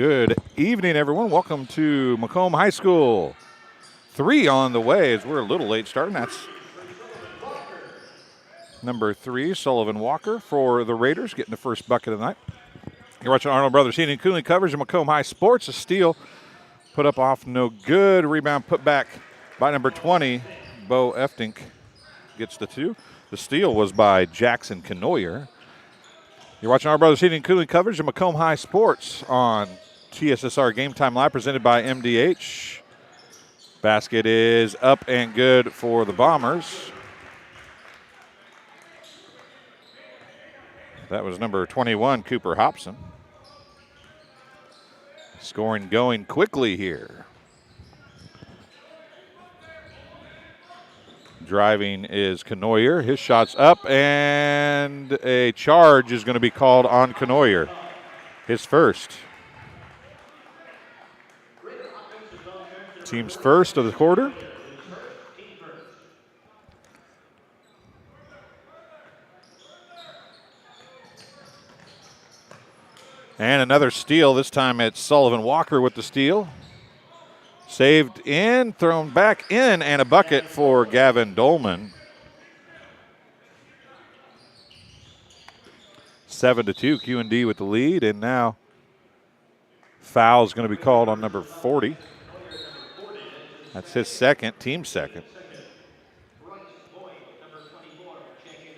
Good evening, everyone. Welcome to Macomb High School. 3 on the way as we're a little late starting. That's number 3, Sullivan Walker for the Raiders, getting the first bucket of the night. You're watching Arnold Brothers Heating and Cooling coverage of Macomb High Sports. A steal put up off no good. Rebound put back by number 20, Bo Eftink gets the 2. The steal was by Jackson Canoyer. You're watching our Brothers Heating and Cooling coverage of Macomb High Sports on TSSR Game Time Live, presented by MDH. Basket is up and good for the Bombers. That was number 21, Cooper Hobson. Scoring going quickly here. Driving is Canoyer. His shot's up, and a charge is going to be called on Canoyer. His first. Team's first of the quarter. And another steal. This time it's Sullivan Walker with the steal. Saved in, thrown back in, and a bucket for Gavin Dolman. 7-2, Q&D with the lead, and now foul is going to be called on number 40. That's his second, team second.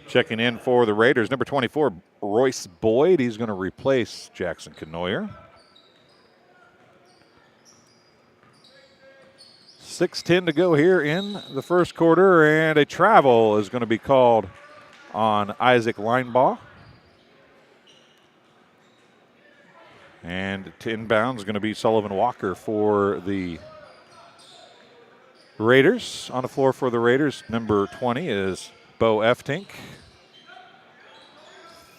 Checking in for the Raiders, number 24, Royce Boyd. He's going to replace Jackson Canoyer. 6:10 to go here in the first quarter, and a travel is going to be called on Isaac Linebaugh. And to inbound is going to be Sullivan Walker for the Raiders. On the floor for the Raiders, number 20 is Bo Eftink.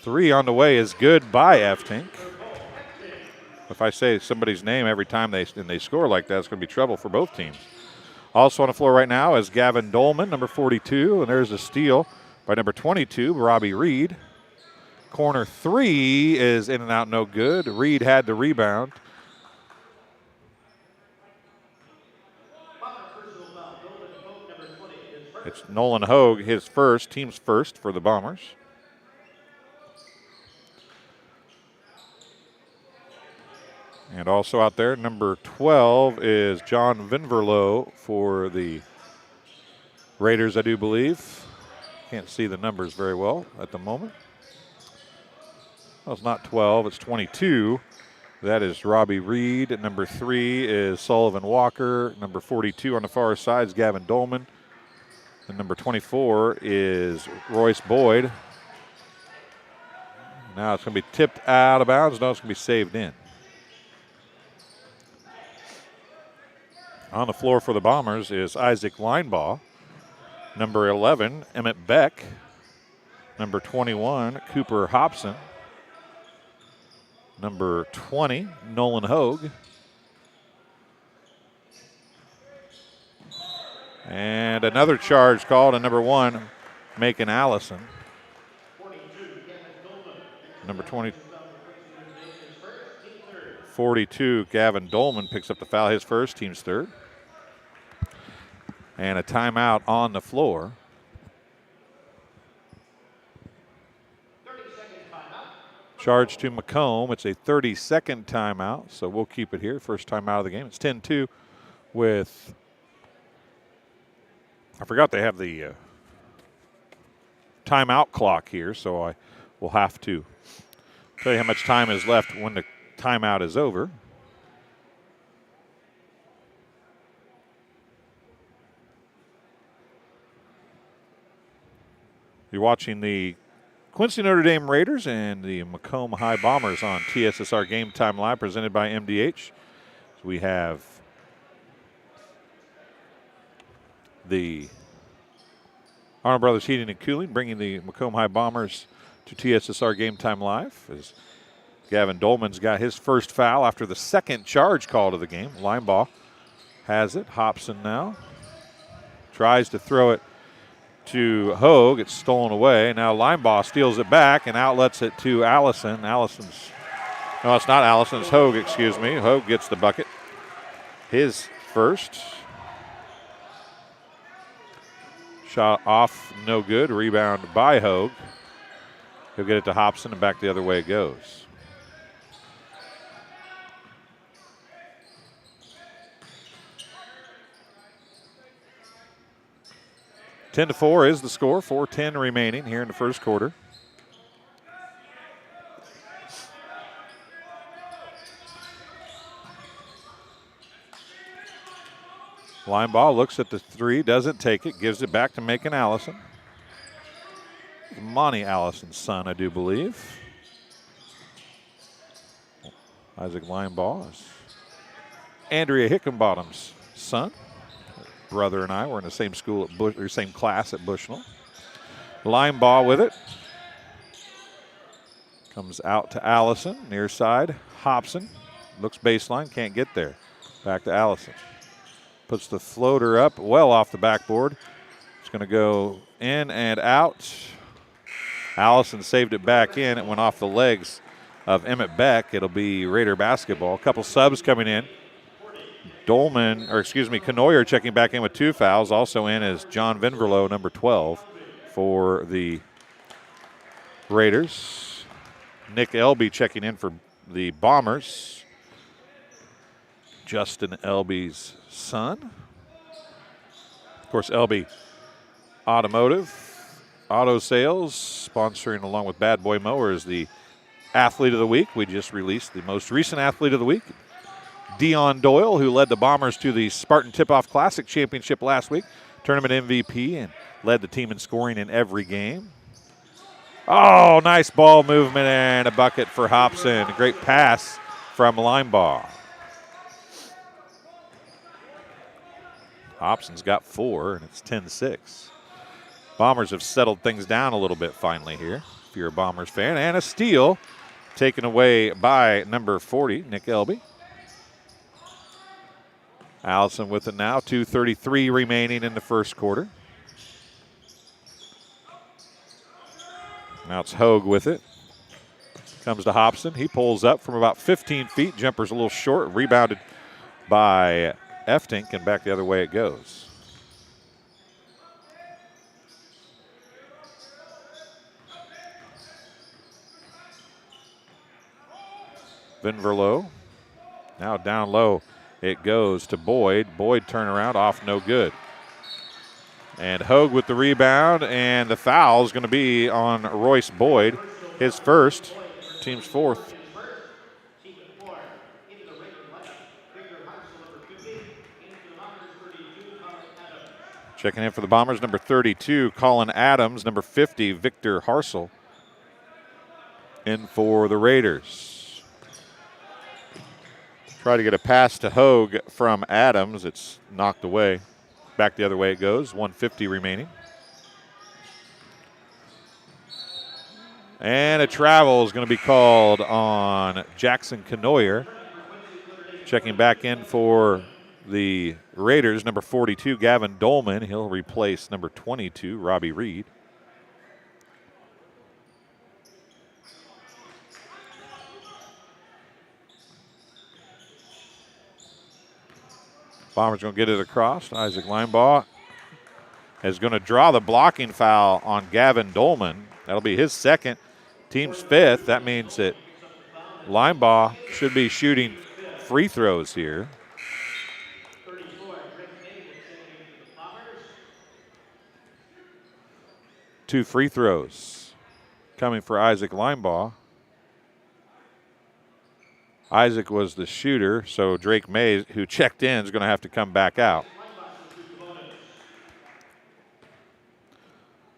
3 on the way is good by Eftink. If I say somebody's name every time they score like that, it's going to be trouble for both teams. Also on the floor right now is Gavin Dolman, number 42, and there's a steal by number 22, Robbie Reed. Corner 3 is in and out, no good. Reed had the rebound. It's Nolan Hogue, his first, team's first for the Bombers. And also out there, number 12 is John Vinverlow for the Raiders, I do believe. Can't see the numbers very well at the moment. Well, it's not 12, it's 22. That is Robbie Reed. Number 3 is Sullivan Walker. Number 42 on the far side is Gavin Dolman. And number 24 is Royce Boyd. Now it's going to be tipped out of bounds. No, it's going to be saved in. On the floor for the Bombers is Isaac Linebaugh. Number 11, Emmett Beck. Number 21, Cooper Hobson. Number 20, Nolan Hogue. And another charge called on number 1, Macon Allison. Number 42, Gavin Dolman picks up the foul, his first, team's third. And a timeout on the floor. 30-second timeout. Charge to Macomb. It's a 30-second timeout, so we'll keep it here. First timeout of the game. It's 10-2 with, I forgot they have the timeout clock here, so I will have to tell you how much time is left when the timeout is over. You're watching the Quincy Notre Dame Raiders and the Macomb High Bombers on TSSR Game Time Live, presented by MDH. So we have the Arnold Brothers Heating and Cooling bringing the Macomb High Bombers to TSSR Game Time Live, as Gavin Dolman's got his first foul after the second charge call of the game. Linebaugh has it. Hobson now tries to throw it to Hogue. It's stolen away. Now Linebaugh steals it back and outlets it to Allison. Allison's No, it's not Allison. It's Hogue, excuse me. Hogue gets the bucket. His first. Shot off, no good. Rebound by Hogue. He'll get it to Hobson, and back the other way it goes. (10-4) is the score. 4:10 remaining here in the first quarter. Line ball, looks at the three, doesn't take it, gives it back to Macon Allison. Monty Allison's son, I do believe. Isaac line ball is Andrea Hickenbottom's son. Brother and I were in the same school at same class at Bushnell. Line ball with it. Comes out to Allison, near side. Hobson looks baseline, can't get there. Back to Allison. Puts the floater up well off the backboard. It's going to go in and out. Allison saved it back in. It went off the legs of Emmett Beck. It'll be Raider basketball. A couple subs coming in. Knoyer checking back in with 2 fouls. Also in is John Vinverlow, number 12, for the Raiders. Nick Elby checking in for the Bombers. Justin Elby's son. Of course, Elby Automotive, Auto Sales, sponsoring along with Bad Boy Mowers the Athlete of the Week. We just released the most recent Athlete of the Week, Dion Doyle, who led the Bombers to the Spartan Tip-Off Classic Championship last week. Tournament MVP and led the team in scoring in every game. Oh, nice ball movement and a bucket for Hobson. A great pass from Linebaugh. Hobson's got 4, and it's 10-6. Bombers have settled things down a little bit finally here, if you're a Bombers fan. And a steal taken away by number 40, Nick Elby. Allison with it now, 2:33 remaining in the first quarter. Now it's Hogue with it. Comes to Hobson. He pulls up from about 15 feet. Jumper's a little short. Rebounded by Eftink, and back the other way it goes. Vinverlow. Now down low it goes to Boyd. Boyd turnaround off, no good. And Hogue with the rebound, and the foul is going to be on Royce Boyd. His first, team's 4th. Checking in for the Bombers, number 32, Colin Adams. Number 50, Victor Harsel. In for the Raiders. Try to get a pass to Hogue from Adams. It's knocked away. Back the other way it goes, 1:50 remaining. And a travel is going to be called on Jackson Knoyer. Checking back in for the Raiders, number 42, Gavin Dolman. He'll replace number 22, Robbie Reed. Bombers going to get it across. Isaac Linebaugh is going to draw the blocking foul on Gavin Dolman. That'll be his second, team's 5th. That means that Linebaugh should be shooting free throws here. Two free throws coming for Isaac Linebaugh. Isaac was the shooter, so Drake May, who checked in, is going to have to come back out.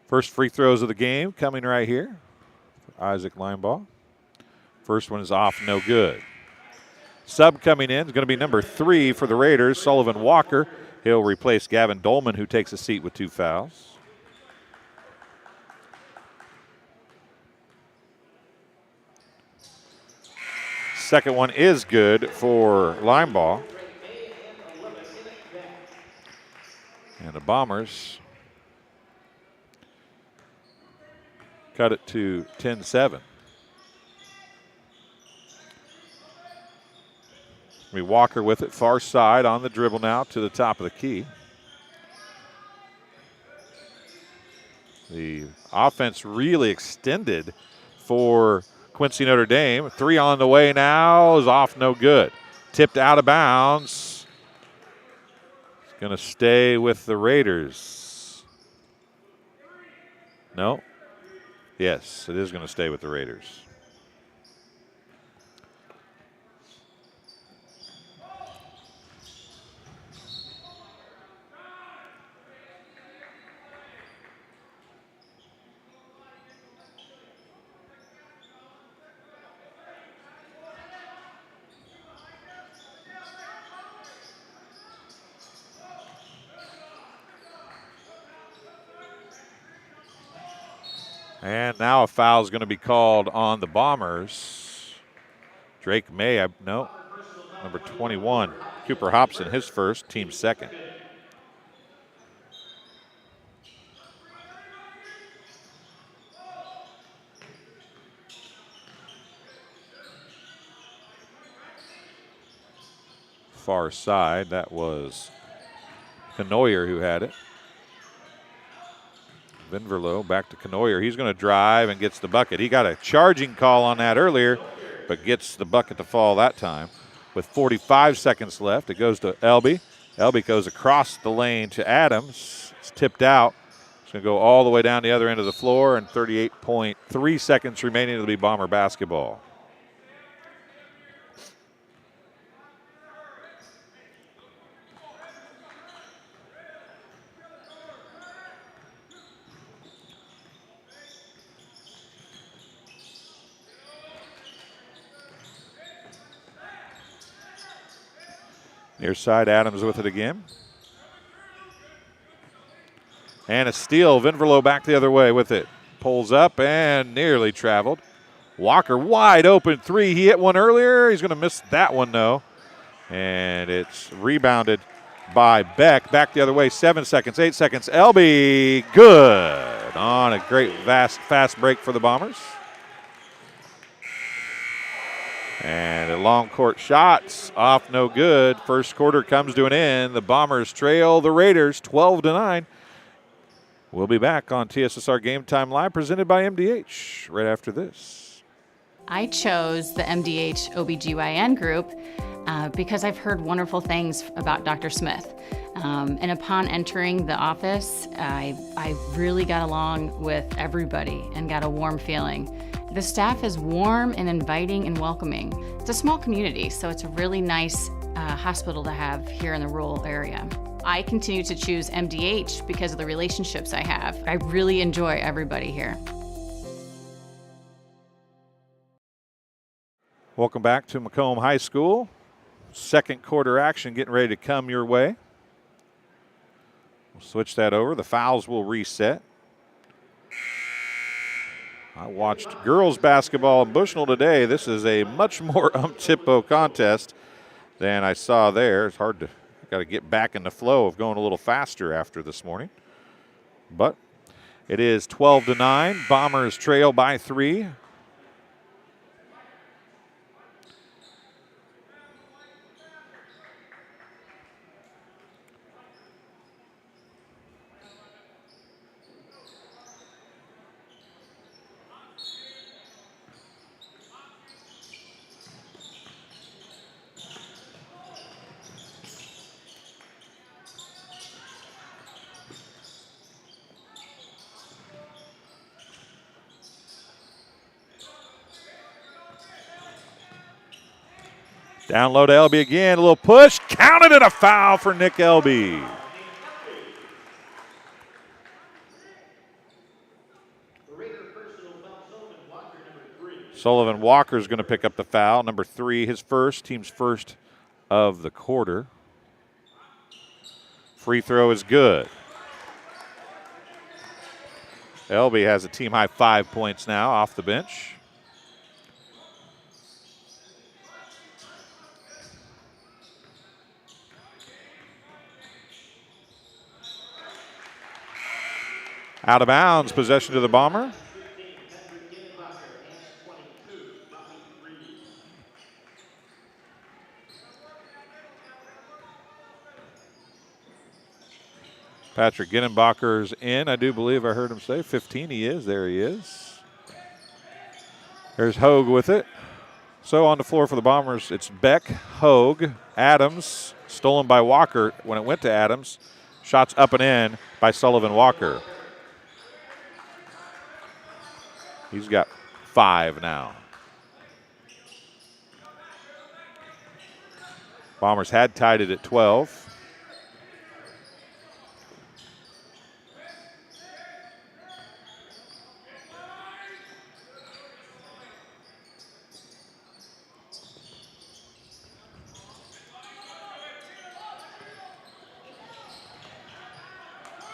First free throws of the game coming right here. Isaac Linebaugh. First one is off, no good. Sub coming in is going to be number 3 for the Raiders, Sullivan Walker. He'll replace Gavin Dolman, who takes a seat with 2 fouls. Second one is good for Linebaugh. And the Bombers cut it to 10-7. be Walker with it, far side on the dribble now to the top of the key. The offense really extended for Quincy Notre Dame. 3 on the way now is off, no good. Tipped out of bounds. It's going to stay with the Raiders. No. Yes, it is going to stay with the Raiders. And now a foul is going to be called on the Bombers. Drake May, no, number 21. Cooper Hobson, his first, team second. Far side, that was Canoyer who had it. Vinverlow back to Canoyer. He's going to drive and gets the bucket. He got a charging call on that earlier, but gets the bucket to fall that time. With 45 seconds left, it goes to Elby. Elby goes across the lane to Adams. It's tipped out. It's going to go all the way down the other end of the floor, and 38.3 seconds remaining. It'll be Bomber basketball. Near side, Adams with it again. And a steal. Vinverlow back the other way with it. Pulls up and nearly traveled. Walker wide open 3. He hit one earlier. He's going to miss that one, though. And it's rebounded by Beck. Back the other way. 7 seconds, 8 seconds. Elby, good. On a great fast break for the Bombers. And a long court shot off, no good. First quarter comes to an end. The Bombers trail the Raiders 12-9. We'll be back on TSSR Game Time Live, presented by MDH, right after this. I chose the MDH OBGYN group because I've heard wonderful things about Dr. Smith. And upon entering the office, I really got along with everybody and got a warm feeling. The staff is warm and inviting and welcoming. It's a small community, so it's a really nice hospital to have here in the rural area. I continue to choose MDH because of the relationships I have. I really enjoy everybody here. Welcome back to Macomb High School. Second quarter action getting ready to come your way. We'll switch that over. The fouls will reset. I watched girls basketball in Bushnell today. This is a much more up-tempo contest than I saw there. It's hard to, got to get back in the flow of going a little faster after this morning. But it is 12-9. Bombers trail by 3. Down low to Elby again, a little push, counted, and a foul for Nick Elby. Sullivan Walker is going to pick up the foul, number 3, his first, team's first of the quarter. Free throw is good. Elby has a team-high 5 points now off the bench. Out of bounds, possession to the Bomber. Patrick Ginnenbacher's in, I do believe I heard him say. 15 he is. There he is. There's Hogue with it. So on the floor for the Bombers, it's Beck, Hogue, Adams, stolen by Walker when it went to Adams. Shots up and in by Sullivan Walker. He's got 5 now. Bombers had tied it at 12.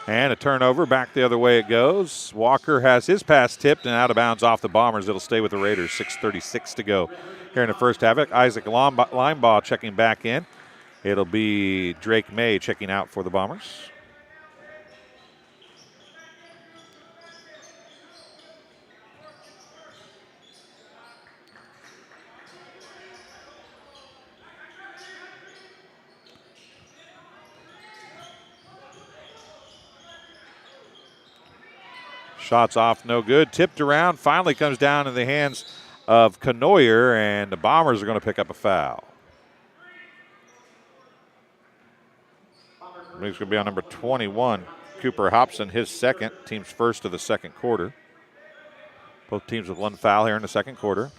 And a turnover, back the other way it goes. Walker has his pass tipped and out of bounds off the Bombers. It'll stay with the Raiders. 6:36 to go here in the first half. Isaac Linebaugh checking back in. It'll be Drake May checking out for the Bombers. Shots off, no good. Tipped around, finally comes down in the hands of Canoyer, and the Bombers are going to pick up a foul. It's going to be on number 21, Cooper Hobson, his second, team's first of the second quarter. Both teams with 1 foul here in the second quarter.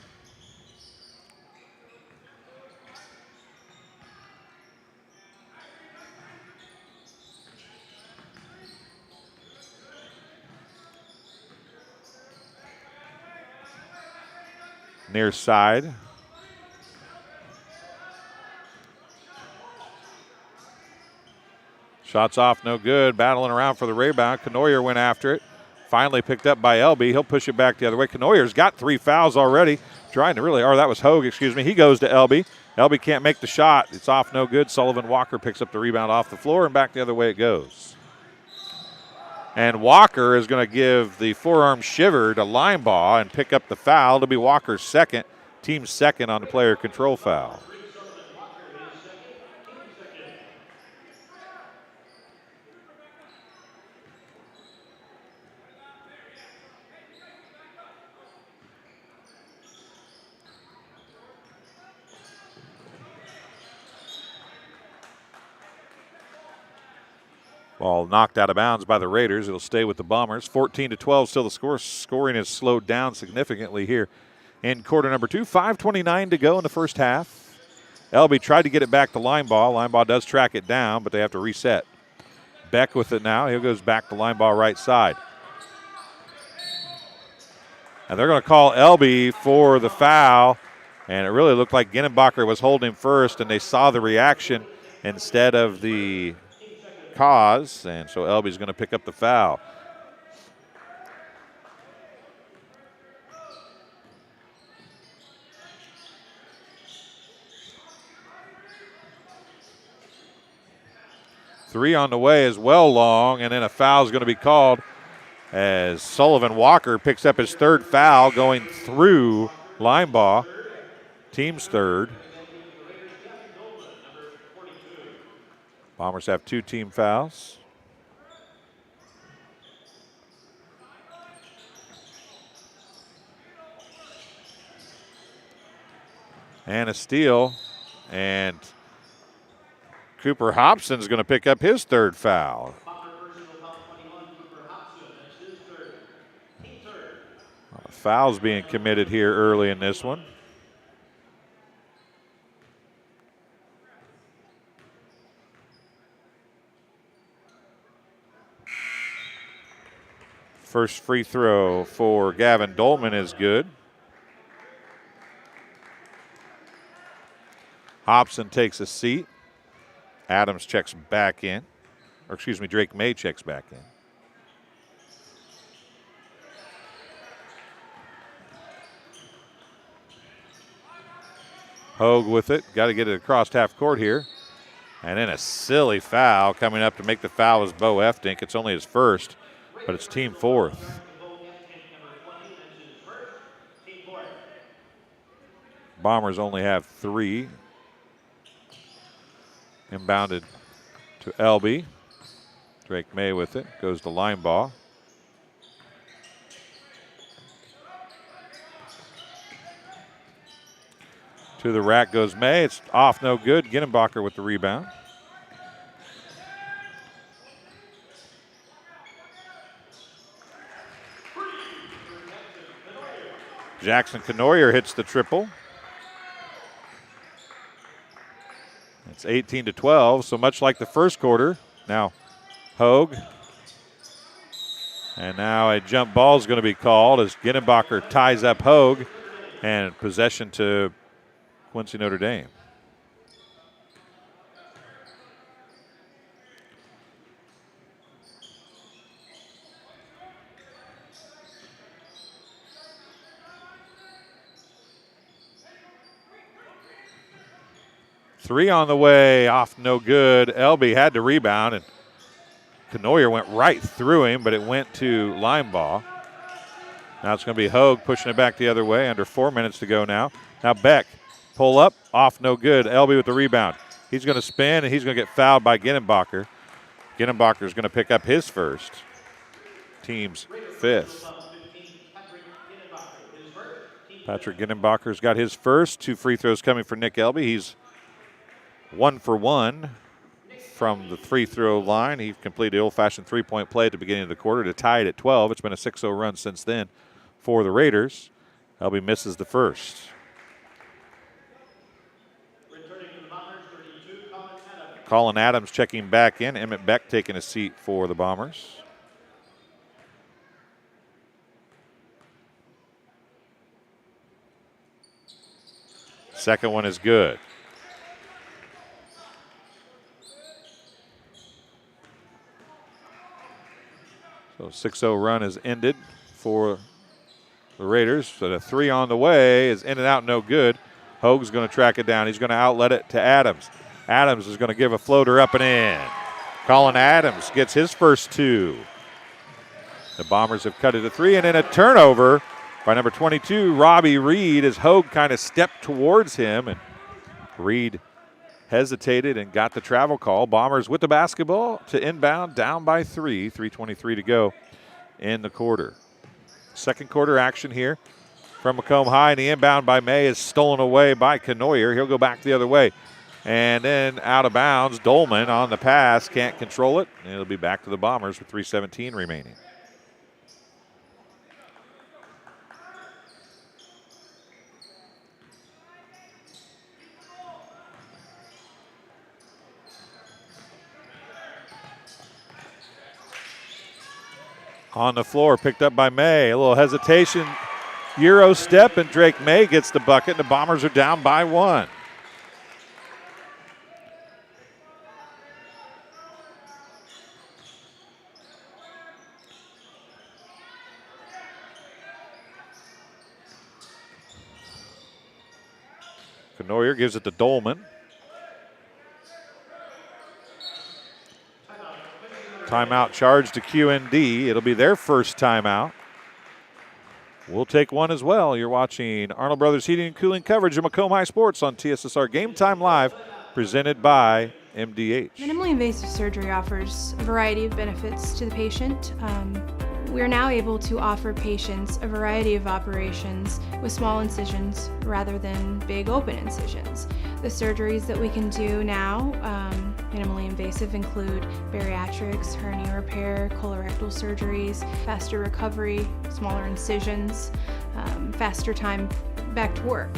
Near side. Shots off, no good. Battling around for the rebound. Canoyer went after it. Finally picked up by Elby. He'll push it back the other way. Canoyer's got 3 fouls already. Trying to really, or that was Hogue, excuse me. He goes to Elby. Elby can't make the shot. It's off, no good. Sullivan Walker picks up the rebound off the floor, and back the other way it goes. And Walker is going to give the forearm shiver to Linebaugh and pick up the foul. It'll be Walker's second, team's second on the player control foul. Ball knocked out of bounds by the Raiders. It'll stay with the Bombers. 14-12 still the score. Scoring has slowed down significantly here in quarter number 2. 5:29 to go in the first half. Elby tried to get it back to Linebaugh. Linebaugh does track it down, but they have to reset. Beck with it now. He goes back to Linebaugh right side. And they're going to call Elby for the foul. And it really looked like Ginnenbacher was holding him first, and they saw the reaction instead of the cause, and so Elby's going to pick up the foul. Three on the way as well, long, and then a foul is going to be called as Sullivan Walker picks up his 3rd foul going through Linebaugh, team's 3rd. Bombers have 2 team fouls. And a steal. And Cooper Hobson's going to pick up his 3rd foul. Fouls being committed here early in this one. First free throw for Gavin Dolman is good. Hobson takes a seat. Adams checks back in. Or excuse me, Drake May checks back in. Hogue with it. Got to get it across half court here. And then a silly foul coming up to make the foul is Bo Eftink. It's only his first, but it's team 4th. Bombers only have 3. Inbounded to Elby. Drake May with it. Goes to line ball. To the rack goes May. It's off, no good. Ginenbacher with the rebound. Jackson Canoyer hits the triple. It's 18-12, so much like the first quarter. Now Hogue. And now a jump ball is going to be called as Ginenbacher ties up Hogue, and possession to Quincy Notre Dame. Three on the way, off no good. Elby had to rebound, and Canoyer went right through him, but it went to line ball. Now it's going to be Hogue pushing it back the other way. Under 4 minutes to go now. Now Beck, pull up, off no good. Elby with the rebound. He's going to spin, and he's going to get fouled by Ginenbacher. Ginenbacher is going to pick up his first. Team's fifth. Patrick Ginenbacher's got his first. 2 free throws coming for Nick Elby. He's 1 for 1 from the free throw line. He completed the old-fashioned three-point play at the beginning of the quarter to tie it at 12. It's been a 6-0 run since then for the Raiders. Elby misses the first. Colin Adams checking back in. Emmett Beck taking a seat for the Bombers. Second one is good. So 6-0 run is ended for the Raiders. So the 3 on the way is in and out, no good. Hogue's going to track it down. He's going to outlet it to Adams. Adams is going to give a floater up and in. Colin Adams gets his first 2. The Bombers have cut it to 3, and then a turnover by number 22, Robbie Reed, as Hogue kind of stepped towards him, and Reed hesitated and got the travel call. Bombers with the basketball to inbound, down by 3. 3:23 to go in the quarter. Second quarter action here from Macomb High, and the inbound by May is stolen away by Canoyer. He'll go back the other way. And then out of bounds, Dolman on the pass, can't control it. And it'll be back to the Bombers with 3:17 remaining. On the floor, picked up by May. A little hesitation, Euro step, and Drake May gets the bucket, and the Bombers are down by 1. Canoyer gives it to Dolman. Timeout charge to QND. It'll be their first timeout. We'll take one as well. You're watching Arnold Brothers Heating and Cooling coverage of Macomb High Sports on TSSR Game Time Live, presented by MDH. Minimally invasive surgery offers a variety of benefits to the patient. We are now able to offer patients a variety of operations with small incisions rather than big open incisions. The surgeries that we can do now, minimally invasive, include bariatrics, hernia repair, colorectal surgeries, faster recovery, smaller incisions, faster time back to work.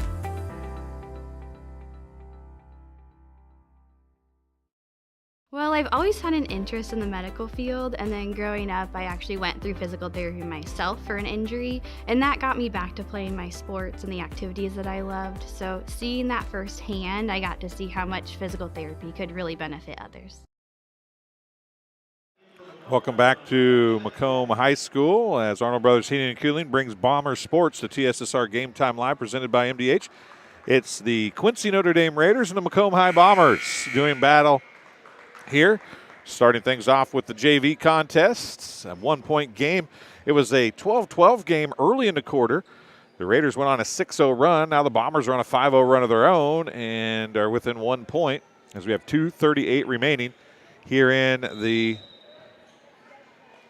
Well, I've always had an interest in the medical field, and then growing up, I actually went through physical therapy myself for an injury, and that got me back to playing my sports and the activities that I loved. So seeing that firsthand, I got to see how much physical therapy could really benefit others. Welcome back to Macomb High School as Arnold Brothers Heating and Cooling brings Bomber Sports to TSSR Game Time Live, presented by MDH. It's the Quincy Notre Dame Raiders and the Macomb High Bombers doing battle here, starting things off with the JV contests. A 1-point game. It was a 12-12 game early in the quarter. The Raiders went on a 6-0 run. Now the Bombers are on a 5-0 run of their own and are within 1 point as we have 2:38 remaining here in the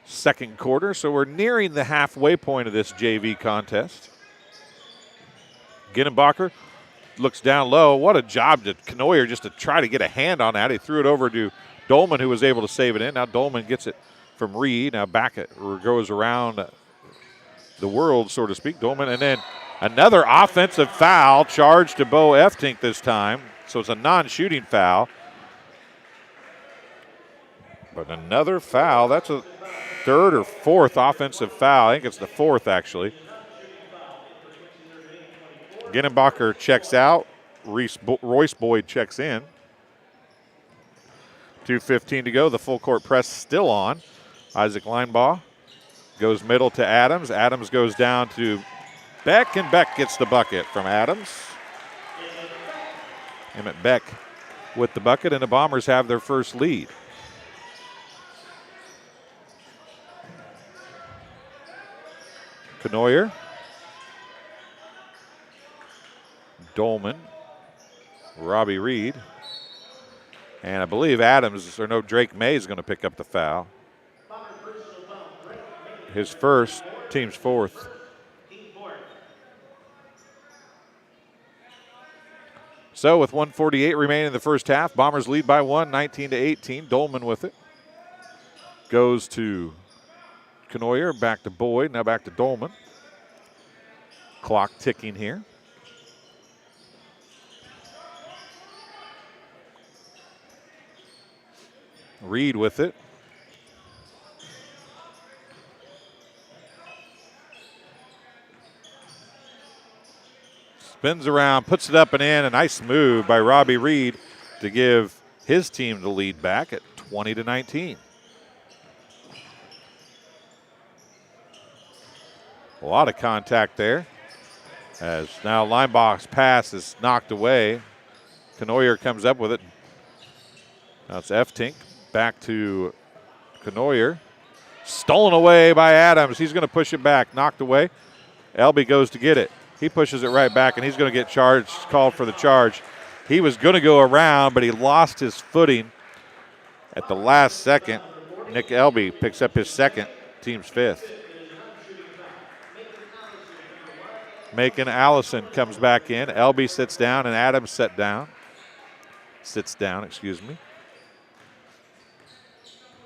second quarter. So we're nearing the halfway point of this JV contest. Ginnebacher looks down low. What a job to Knoyer just to try to get a hand on that. He threw it over to Dolman, who was able to save it in. Now Dolman gets it from Reed. Now back it goes around the world, so to speak. Dolman, and then another offensive foul charged to Bo Eftink this time. So it's a non-shooting foul. But another foul. That's a third or fourth offensive foul. I think it's the fourth, actually. Ginnebacher checks out. Royce Boyd checks in. 2:15 to go. The full court press still on. Isaac Linebaugh goes middle to Adams. Adams goes down to Beck, and Beck gets the bucket from Adams. Emmett Beck with the bucket, and the Bombers have their first lead. Knoyer. Dolman. Robbie Reed. And I believe Drake May is going to pick up the foul. His first, team's fourth. So with 1:48 remaining in the first half, Bombers lead by 1, 19-18. Dolman with it. Goes to Knoyer, back to Boyd, now back to Dolman. Clock ticking here. Reed with it. Spins around, puts it up and in. A nice move by Robbie Reed to give his team the lead back at 20-19. A lot of contact there. As now Linebaugh's pass is knocked away. Knoyer comes up with it. Now it's Eftink. Back to Knoyer. Stolen away by Adams. He's going to push it back. Knocked away. Elby goes to get it. He pushes it right back, and he's going to get charged, called for the charge. He was going to go around, but he lost his footing at the last second. Nick Elby picks up his second, team's fifth. Macon Allison comes back in. Elby sits down, and Adams sits down.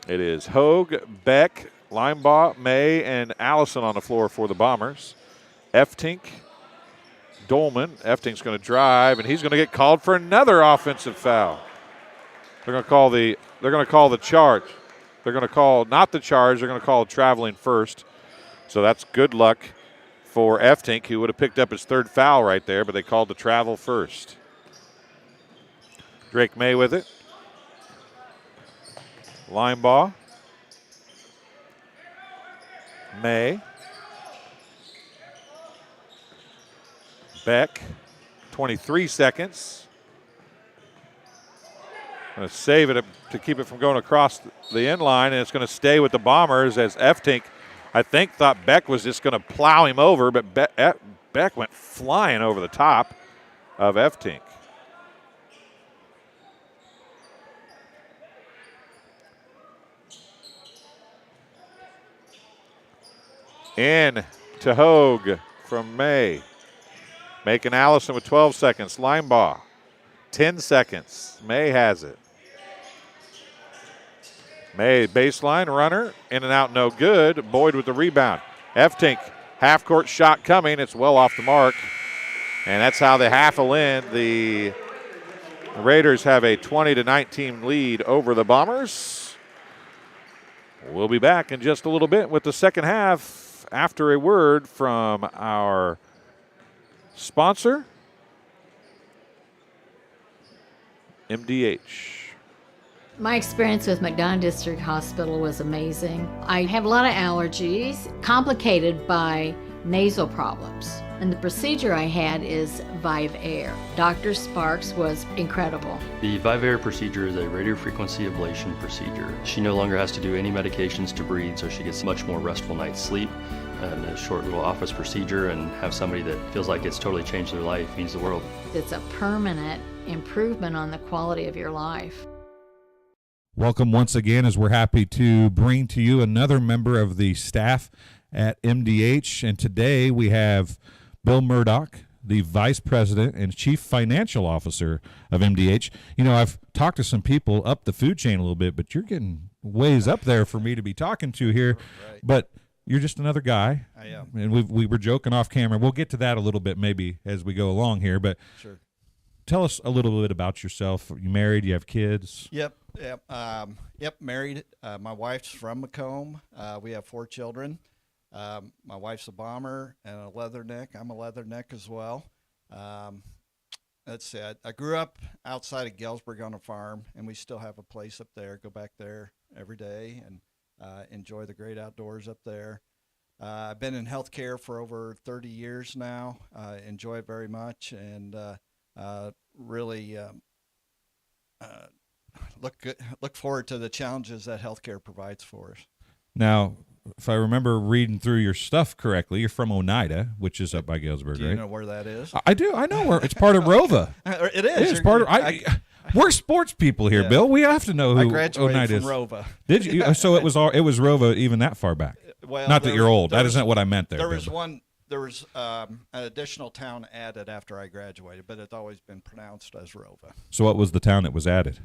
It is Hogue, Beck, Linebaugh, May, and Allison on the floor for the Bombers. Eftink, Dolman. Eftink's going to drive, and he's going to get called for another offensive foul. They're going to call the charge. They're going to call not the charge. They're going to call traveling first. So that's good luck for Eftink, who would have picked up his third foul right there, but they called the travel first. Drake May with it. Linebaugh. May. Beck. 23 seconds. Going to save it to keep it from going across the end line, and it's going to stay with the Bombers as Eftink, I think, thought Beck was just going to plow him over, but Beck went flying over the top of Eftink. In to Hogue from May. Macon Allison with 12 seconds. Linebaugh, 10 seconds. May has it. May, baseline runner, in and out, no good. Boyd with the rebound. Eftink, half-court shot coming. It's well off the mark. And that's how the half will end. The Raiders have a 20-19 lead over the Bombers. We'll be back in just a little bit with the second half after a word from our sponsor, MDH. My experience with McDonough District Hospital was amazing. I have a lot of allergies, complicated by nasal problems. And the procedure I had is Vive Air. Dr. Sparks was incredible. The Vive Air procedure is a radiofrequency ablation procedure. She no longer has to do any medications to breathe, so she gets much more restful night's sleep. And a short little office procedure, and have somebody that feels like it's totally changed their life means the world. It's a permanent improvement on the quality of your life. Welcome once again, as we're happy to bring to you another member of the staff at MDH. And today we have Bill Murdoch, the Vice President and Chief Financial Officer of MDH. You know, I've talked to some people up the food chain a little bit, but you're getting ways up there for me to be talking to here. Right. But you're just another guy. I am. And we were joking off camera. We'll get to that a little bit maybe as we go along here. But Sure. tell us a little bit about yourself. You married? You have kids? Yep. Married. My wife's from Macomb. We have 4 children. My wife's a bomber and a leatherneck. I'm a leatherneck as well. Let's see. I grew up outside of Galesburg on a farm, and we still have a place up there. Go back there every day and enjoy the great outdoors up there. I've been in healthcare for over 30 years now. Enjoy it very much, and really look forward to the challenges that healthcare provides for us. Now, if I remember reading through your stuff correctly, you're from Oneida, which is up by Galesburg, Do you right? know where that is? I do. I know where. It's part of Rova. It is. It's part of. We're sports people here, Yeah. Bill. We have to know who I graduated Oneida from is. Rova. Did you? So it was Rova even that far back. Well, Not that you're old. That was- isn't what I meant there. There was Bill. one. There was an additional town added after I graduated, but it's always been pronounced as Rova. So what was the town that was added?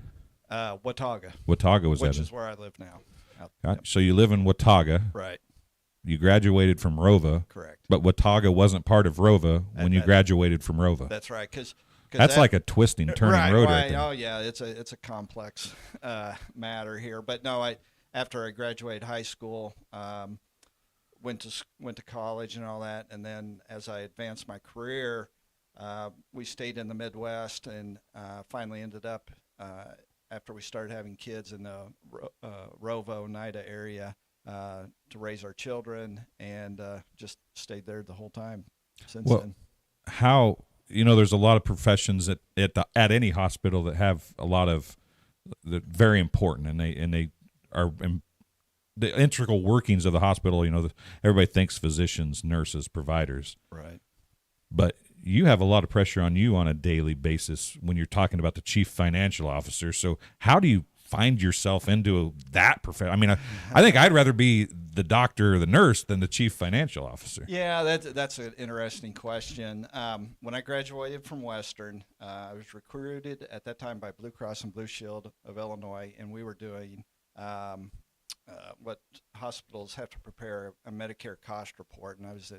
Watauga, Watauga was which added. is where I live now. Yep. So you live in Watauga. Right. You graduated from Rova. Correct. But Watauga wasn't part of Rova when you graduated from Rova. That's right. Because That's like a twisting, turning road right there. Oh yeah, it's a complex matter here. But no, after I graduated high school, went to college and all that, and then as I advanced my career, we stayed in the Midwest and finally ended up after we started having kids in the Rova, Oneida area to raise our children, and just stayed there the whole time since then. How, there's a lot of professions at any hospital that have a lot of very important, and they are the integral workings of the hospital. Everybody thinks physicians, nurses, providers, Right. but you have a lot of pressure on you on a daily basis when you're talking about the chief financial officer. So how do you find yourself into that profession? I mean, I think I'd rather be the doctor or the nurse than the chief financial officer. Yeah, that's an interesting question. When I graduated from Western, I was recruited at that time by Blue Cross and Blue Shield of Illinois, and we were doing what hospitals have to prepare a Medicare cost report, and I was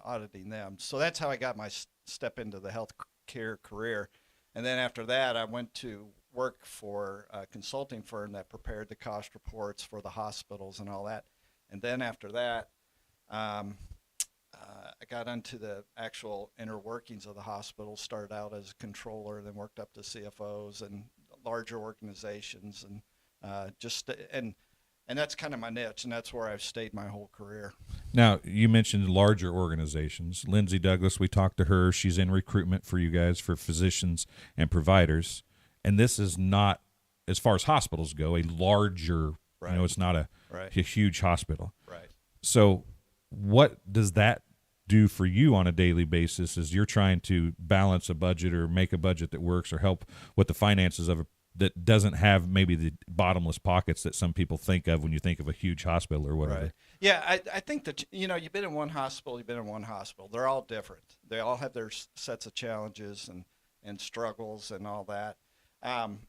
auditing them. So that's how I got my step into the healthcare career. And then after that, I went to work for a consulting firm that prepared the cost reports for the hospitals and all that. And then after that, I got into the actual inner workings of the hospital, started out as a controller, then worked up to CFOs and larger organizations, and and that's kind of my niche, and that's where I've stayed my whole career. Now, you mentioned larger organizations. Lindsay Douglas, we talked to her. She's in recruitment for you guys for physicians and providers. And this is not, as far as hospitals go, a larger, Right. It's not a huge hospital. Right. So what does that do for you on a daily basis as you're trying to balance a budget or make a budget that works or help with the finances of that doesn't have maybe the bottomless pockets that some people think of when you think of a huge hospital or whatever? Right. Yeah, I think that, you've been in one hospital, you've been in one hospital. They're all different. They all have their sets of challenges and struggles and all that.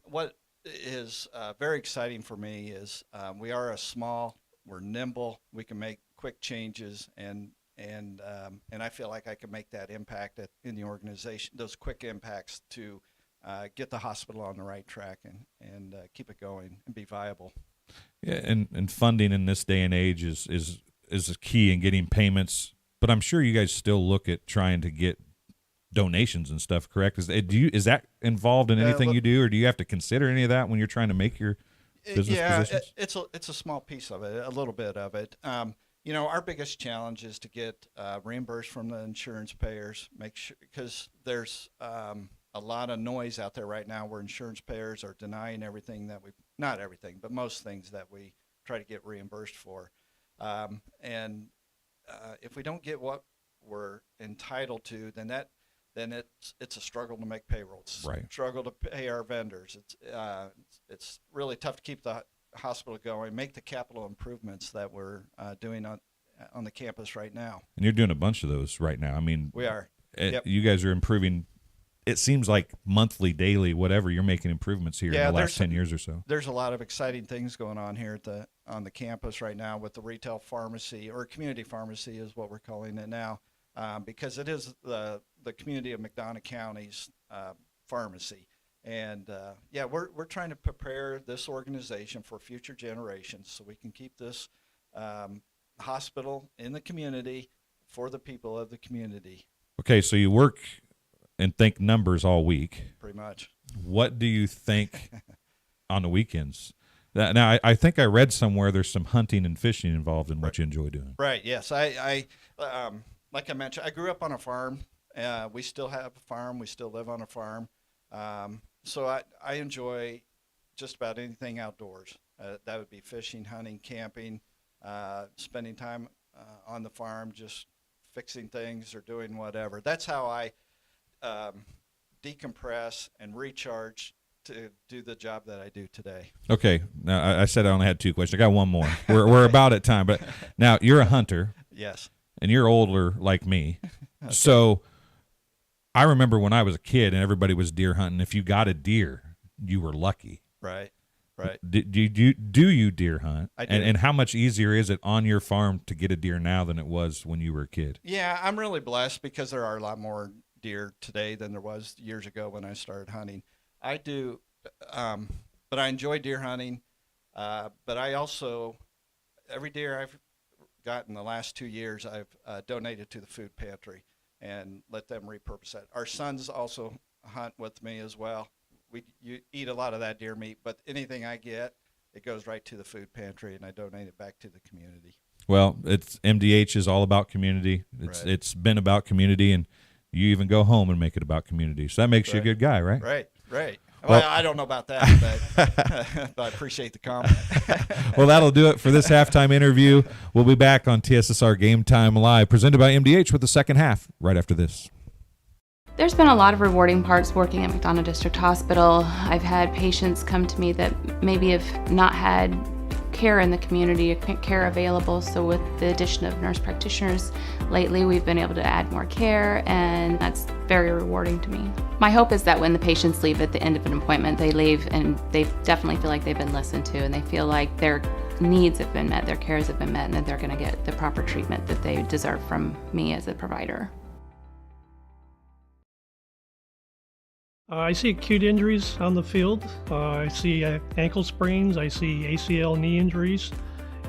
What is very exciting for me is we are we're nimble, we can make quick changes, and I feel like I can make that impact in the organization, those quick impacts to get the hospital on the right track and keep it going and be viable. Yeah, and funding in this day and age is a key in getting payments. But I'm sure you guys still look at trying to get donations and stuff, correct? Is that involved in anything you do, or do you have to consider any of that when you're trying to make your business positions? It's a small piece of it, a little bit of it. Our biggest challenge is to get reimbursed from the insurance payers. Make sure, because there's a lot of noise out there right now where insurance payers are denying everything not everything, but most things that we try to get reimbursed for. And if we don't get what we're entitled to, then it's a struggle to make payrolls. Right. Struggle to pay our vendors. It's really tough to keep the hospital going, make the capital improvements that we're doing on the campus right now. And you're doing a bunch of those right now. I mean, We are. You guys are improving. It seems like monthly, daily, whatever, you're making improvements here in the last 10 years or so. There's a lot of exciting things going on here on the campus right now with the retail pharmacy, or community pharmacy is what we're calling it now, because it is the community of McDonough County's pharmacy. And we're trying to prepare this organization for future generations so we can keep this hospital in the community for the people of the community. Okay, so you work and think numbers all week. Pretty much. What do you think on the weekends? Now, I think I read somewhere there's some hunting and fishing involved in what you enjoy doing. Right, yes. I like I mentioned, I grew up on a farm. We still have a farm. We still live on a farm. So I enjoy just about anything outdoors. That would be fishing, hunting, camping, spending time on the farm, just fixing things or doing whatever. That's how I decompress and recharge to do the job that I do today. Okay. Now, I said I only had 2 questions. I got one more. We're about at time. But now, you're a hunter. Yes. And you're older like me. Okay. So I remember when I was a kid and everybody was deer hunting, if you got a deer, you were lucky. Right. Do you deer hunt? I do. And how much easier is it on your farm to get a deer now than it was when you were a kid? Yeah, I'm really blessed because there are a lot more deer today than there was years ago when I started hunting. I do, but I enjoy deer hunting. But I also, every deer I've got in the last 2 years, I've donated to the food pantry and let them repurpose that. Our sons also hunt with me as well. You eat a lot of that deer meat, but anything I get, it goes right to the food pantry, and I donate it back to the community. Well, MDH is all about community. It's been about community, and you even go home and make it about community. So that makes you a good guy, right? Right. Well, I don't know about that, but I appreciate the comment. Well, that'll do it for this halftime interview. We'll be back on TSSR Game Time Live, presented by MDH, with the second half right after this. There's been a lot of rewarding parts working at McDonough District Hospital. I've had patients come to me that maybe have not had care in the community, care available. So with the addition of nurse practitioners lately, we've been able to add more care, and that's very rewarding to me. My hope is that when the patients leave at the end of an appointment, they leave and they definitely feel like they've been listened to, and they feel like their needs have been met, their cares have been met, and that they're going to get the proper treatment that they deserve from me as a provider. I see acute injuries on the field. I see ankle sprains. I see ACL knee injuries,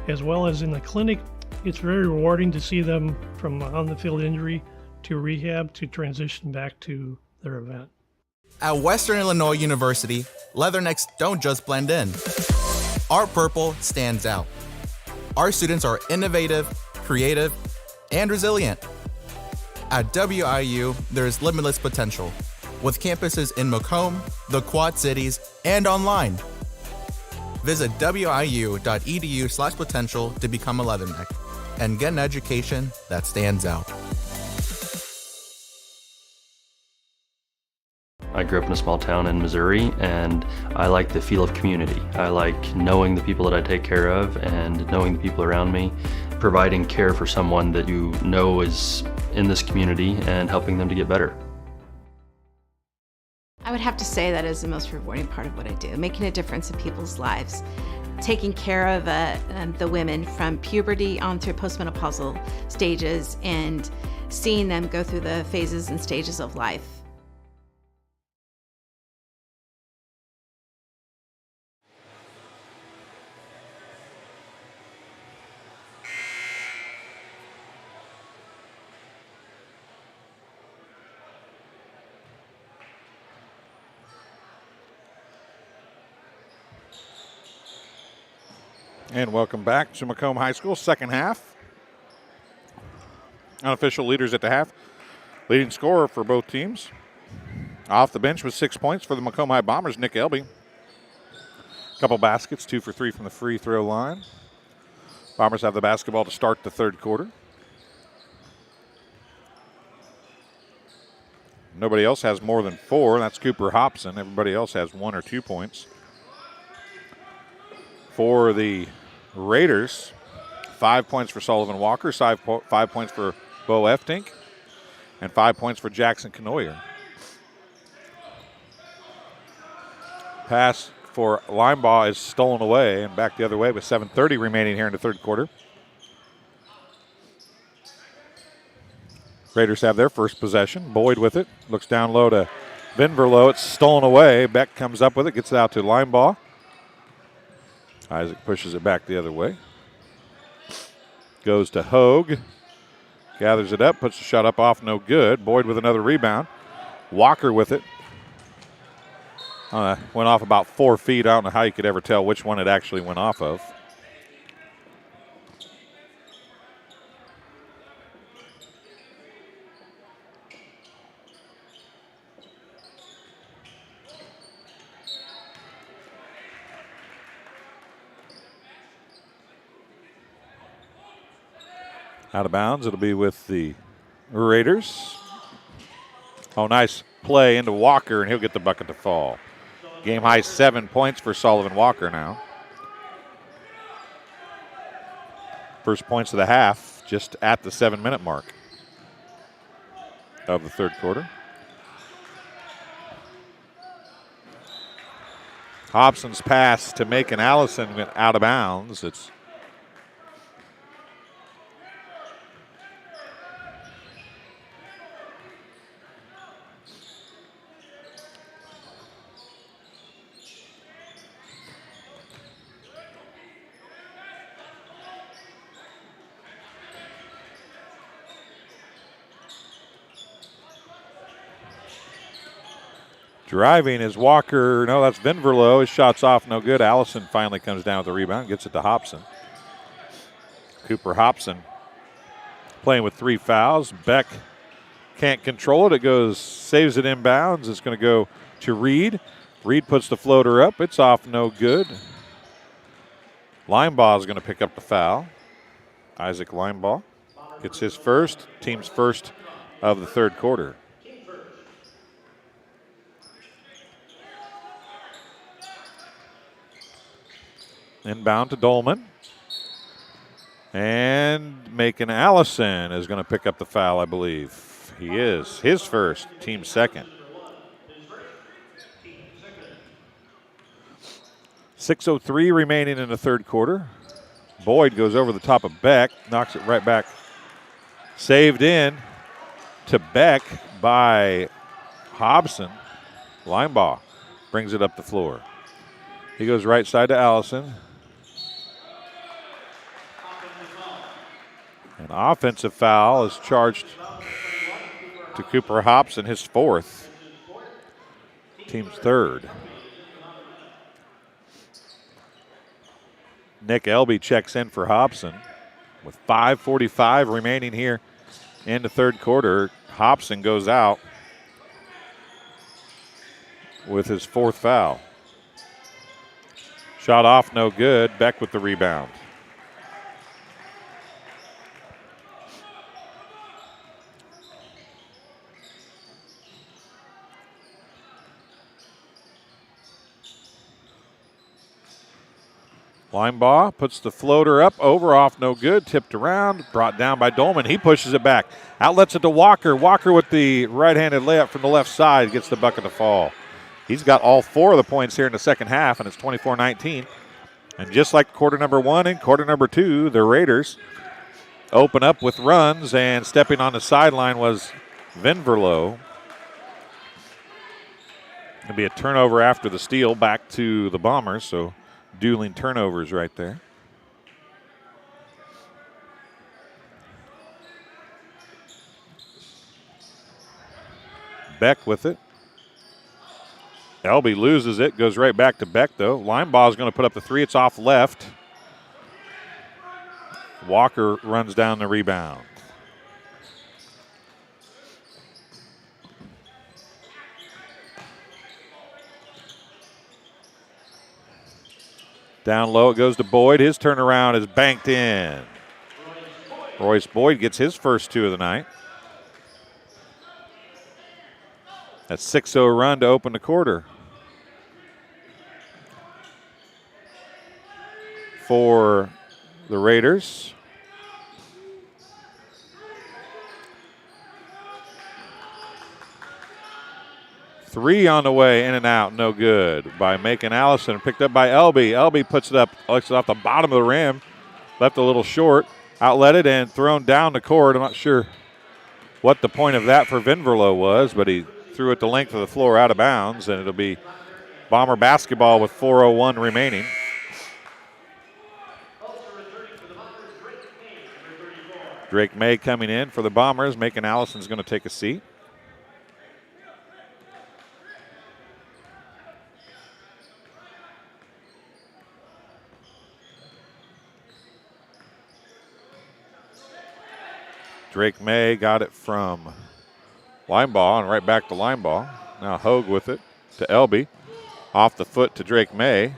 as well as in the clinic. It's very rewarding to see them from on-the-field injury to rehab to transition back to their event. At Western Illinois University, leathernecks don't just blend in. Our purple stands out. Our students are innovative, creative, and resilient. At WIU, there's limitless potential, with campuses in Macomb, the Quad Cities, and online. Visit wiu.edu/potential to become a leatherneck and get an education that stands out. I grew up in a small town in Missouri, and I like the feel of community. I like knowing the people that I take care of and knowing the people around me, providing care for someone that you know is in this community and helping them to get better. I would have to say that is the most rewarding part of what I do, making a difference in people's lives, taking care of the women from puberty on through postmenopausal stages and seeing them go through the phases and stages of life. And welcome back to Macomb High School, second half. Unofficial leaders at the half. Leading scorer for both teams. Off the bench with 6 points for the Macomb High Bombers, Nick Elby. Couple baskets, 2 for 3 from the free throw line. Bombers have the basketball to start the third quarter. Nobody else has more than 4. That's Cooper Hobson. Everybody else has 1 or 2 points. for the Raiders. 5 points for Sullivan Walker, 5 points for Bo Eftink, and 5 points for Jackson Canoyer. Pass for Linebaugh is stolen away and back the other way with 7:30 remaining here in the third quarter. Raiders have their first possession. Boyd with it. Looks down low to Vinverlow. It's stolen away. Beck comes up with it. Gets it out to Linebaugh. Isaac pushes it back the other way. Goes to Hogue. Gathers it up. Puts the shot up off. No good. Boyd with another rebound. Walker with it. Went off about 4 feet. I don't know how you could ever tell which one it actually went off of. Out of bounds. It'll be with the Raiders. Oh, nice play into Walker, and he'll get the bucket to fall. Game high 7 points for Sullivan Walker now. First points of the half, just at the 7-minute mark of the third quarter. Hobson's pass to Macon Allison went out of bounds. It's driving is Walker. No, that's Vinverlow. His shot's off, no good. Allison finally comes down with the rebound, gets it to Hobson. Cooper Hobson playing with 3 fouls. Beck can't control it. It goes, saves it inbounds. It's going to go to Reed. Reed puts the floater up. It's off, no good. Linebaugh is going to pick up the foul. Isaac Linebaugh gets his first, team's first of the third quarter. Inbound to Dolman. And Macon Allison is going to pick up the foul, I believe. He is. His first, team second. 6:03 remaining in the third quarter. Boyd goes over the top of Beck, knocks it right back. Saved in to Beck by Hobson. Linebaugh brings it up the floor. He goes right side to Allison. An offensive foul is charged to Cooper Hobson, his fourth. Team's third. Nick Elby checks in for Hobson. With 5:45 remaining here in the third quarter, Hobson goes out with his fourth foul. Shot off, no good. Beck with the rebound. Linebaugh puts the floater up, over, off, no good. Tipped around, brought down by Dolman. He pushes it back. Outlets it to Walker. Walker with the right-handed layup from the left side gets the bucket to fall. He's got all 4 of the points here in the second half, and it's 24-19. And just like quarter number 1 and quarter number 2, the Raiders open up with runs, and stepping on the sideline was Vinverlow. It'll be a turnover after the steal back to the Bombers, so dueling turnovers right there. Beck with it. Elby loses it, goes right back to Beck though. Linebaugh is going to put up the 3. It's off left. Walker runs down the rebound. Down low it goes to Boyd. His turnaround is banked in. Royce Boyd gets his first 2 of the night. A 6-0 run to open the quarter. for the Raiders. Three on the way, in and out, no good by Macon Allison. Picked up by Elby. Elby puts it up, looks it off the bottom of the rim. Left a little short, outletted and thrown down the court. I'm not sure what the point of that for Vinverlow was, but he threw it the length of the floor out of bounds, and it'll be Bomber basketball with 4:01 remaining. Drake May coming in for the Bombers. Macon Allison's going to take a seat. Drake May got it from Lineball and right back to Lineball. Now Hogue with it to Elby. Off the foot to Drake May.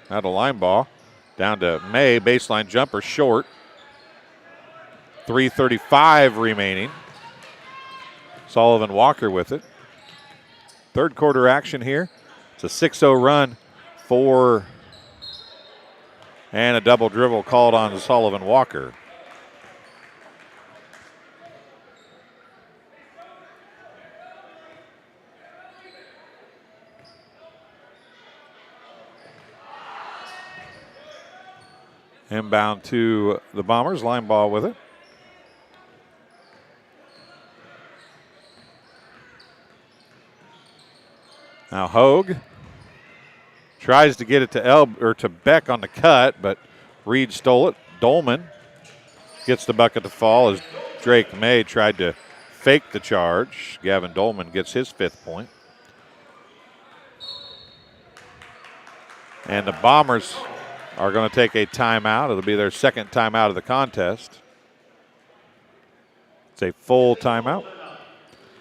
Now to Lineball. Down to May. Baseline jumper short. 3:35 remaining. Sullivan Walker with it. Third quarter action here. It's a 6-0 run for, and a double dribble called on Sullivan Walker. Inbound to the Bombers. Line ball with it. Now Hogue tries to get it to Beck on the cut, but Reed stole it. Dolman gets the bucket to fall as Drake May tried to fake the charge. Gavin Dolman gets his 5th point. And the Bombers are going to take a timeout. It'll be their second timeout of the contest. It's a full timeout.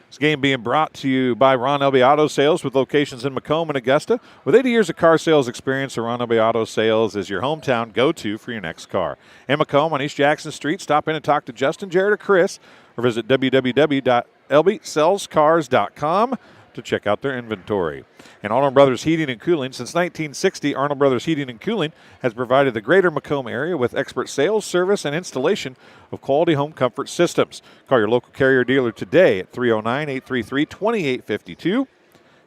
This game being brought to you by Ron Elby Auto Sales with locations in Macomb and Augusta. With 80 years of car sales experience, Ron Elby Auto Sales is your hometown go-to for your next car. In Macomb on East Jackson Street, stop in and talk to Justin, Jared, or Chris, or visit www.lbsellscars.com to check out their inventory. And Arnold Brothers Heating and Cooling. Since 1960, Arnold Brothers Heating and Cooling has provided the greater Macomb area with expert sales, service, and installation of quality home comfort systems. Call your local carrier dealer today at 309-833-2852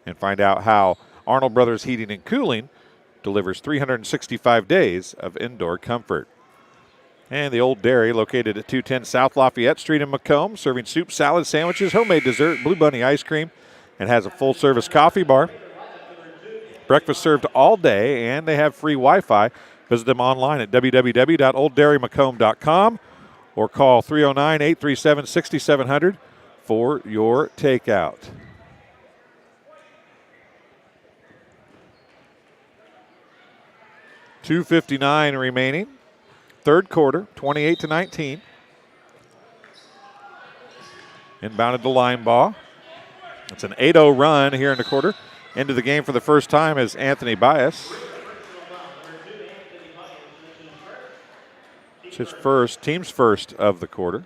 and find out how Arnold Brothers Heating and Cooling delivers 365 days of indoor comfort. And the Old Dairy, located at 210 South Lafayette Street in Macomb, serving soup, salad, sandwiches, homemade dessert, Blue Bunny ice cream, and has a full-service coffee bar. Breakfast served all day, and they have free Wi-Fi. Visit them online at www.olddairymacomb.com or call 309-837-6700 for your takeout. .259 remaining. Third quarter, 28-19. Inbounded to Lineball. It's an 8-0 run here in the quarter. Into the game for the first time is Anthony Bias. It's his first, team's first of the quarter.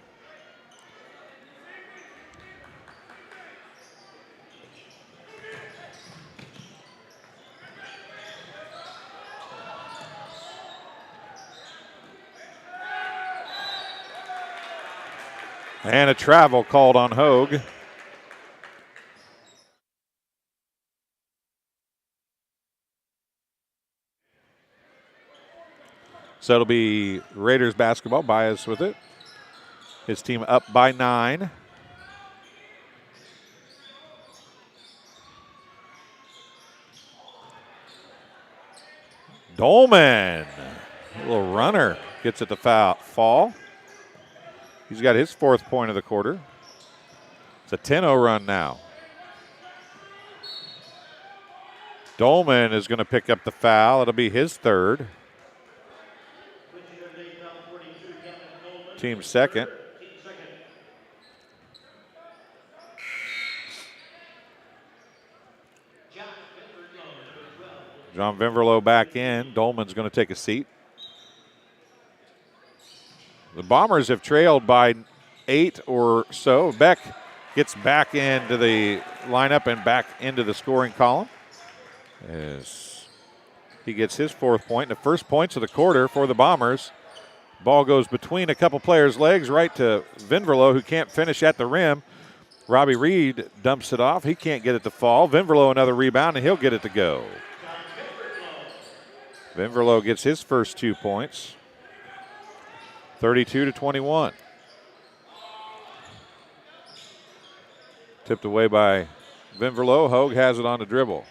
And a travel called on Hogue. So it'll be Raiders basketball. Bias with it. His team up by 9. Dolman, a little runner, gets it to fall. He's got his 4th point of the quarter. It's a 10-0 run now. Dolman is going to pick up the foul. It'll be his 3rd. Team 2nd. John Vinverlow back in. Dolman's going to take a seat. The Bombers have trailed by 8 or so. Beck gets back into the lineup and back into the scoring column. He gets his 4th point, and the first points of the quarter for the Bombers. Ball goes between a couple players' legs right to Vinverlo, who can't finish at the rim. Robbie Reed dumps it off. He can't get it to fall. Vinverlo another rebound, and he'll get it to go. Vinverlo gets his first 2 points. 32-21. Tipped away by Vinverlo. Hogue has it on the dribble.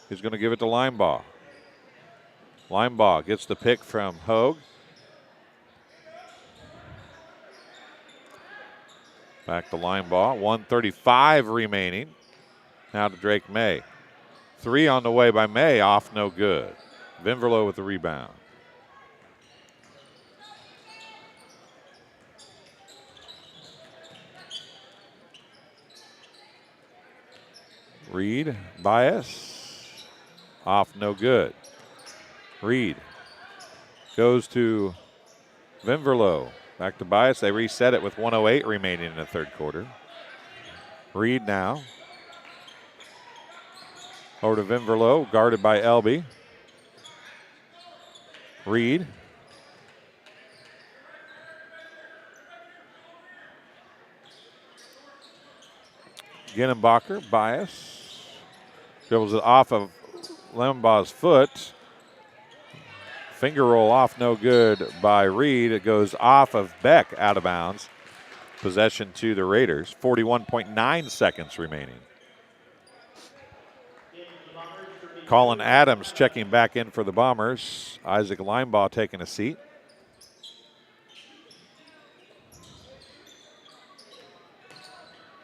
He's going to give it to Linebaugh. Linebaugh gets the pick from Hogue. Back to Linebaugh. 1:35 remaining. Now to Drake May. 3 on the way by May. Off, no good. Vinverlo with the rebound. Reed, bias. Off, no good. Reed goes to Vinverlo. Back to bias. They reset it with 1:08 remaining in the 3rd quarter. Reed now. Over to Vinverlo, guarded by Elby. Reed. Ginnenbacher, bias. Dribbles it off of Limbaugh's foot. Finger roll off, no good by Reed. It goes off of Beck, out of bounds. Possession to the Raiders. 41.9 seconds remaining. Colin Adams checking back in for the Bombers. Isaac Linebaugh taking a seat.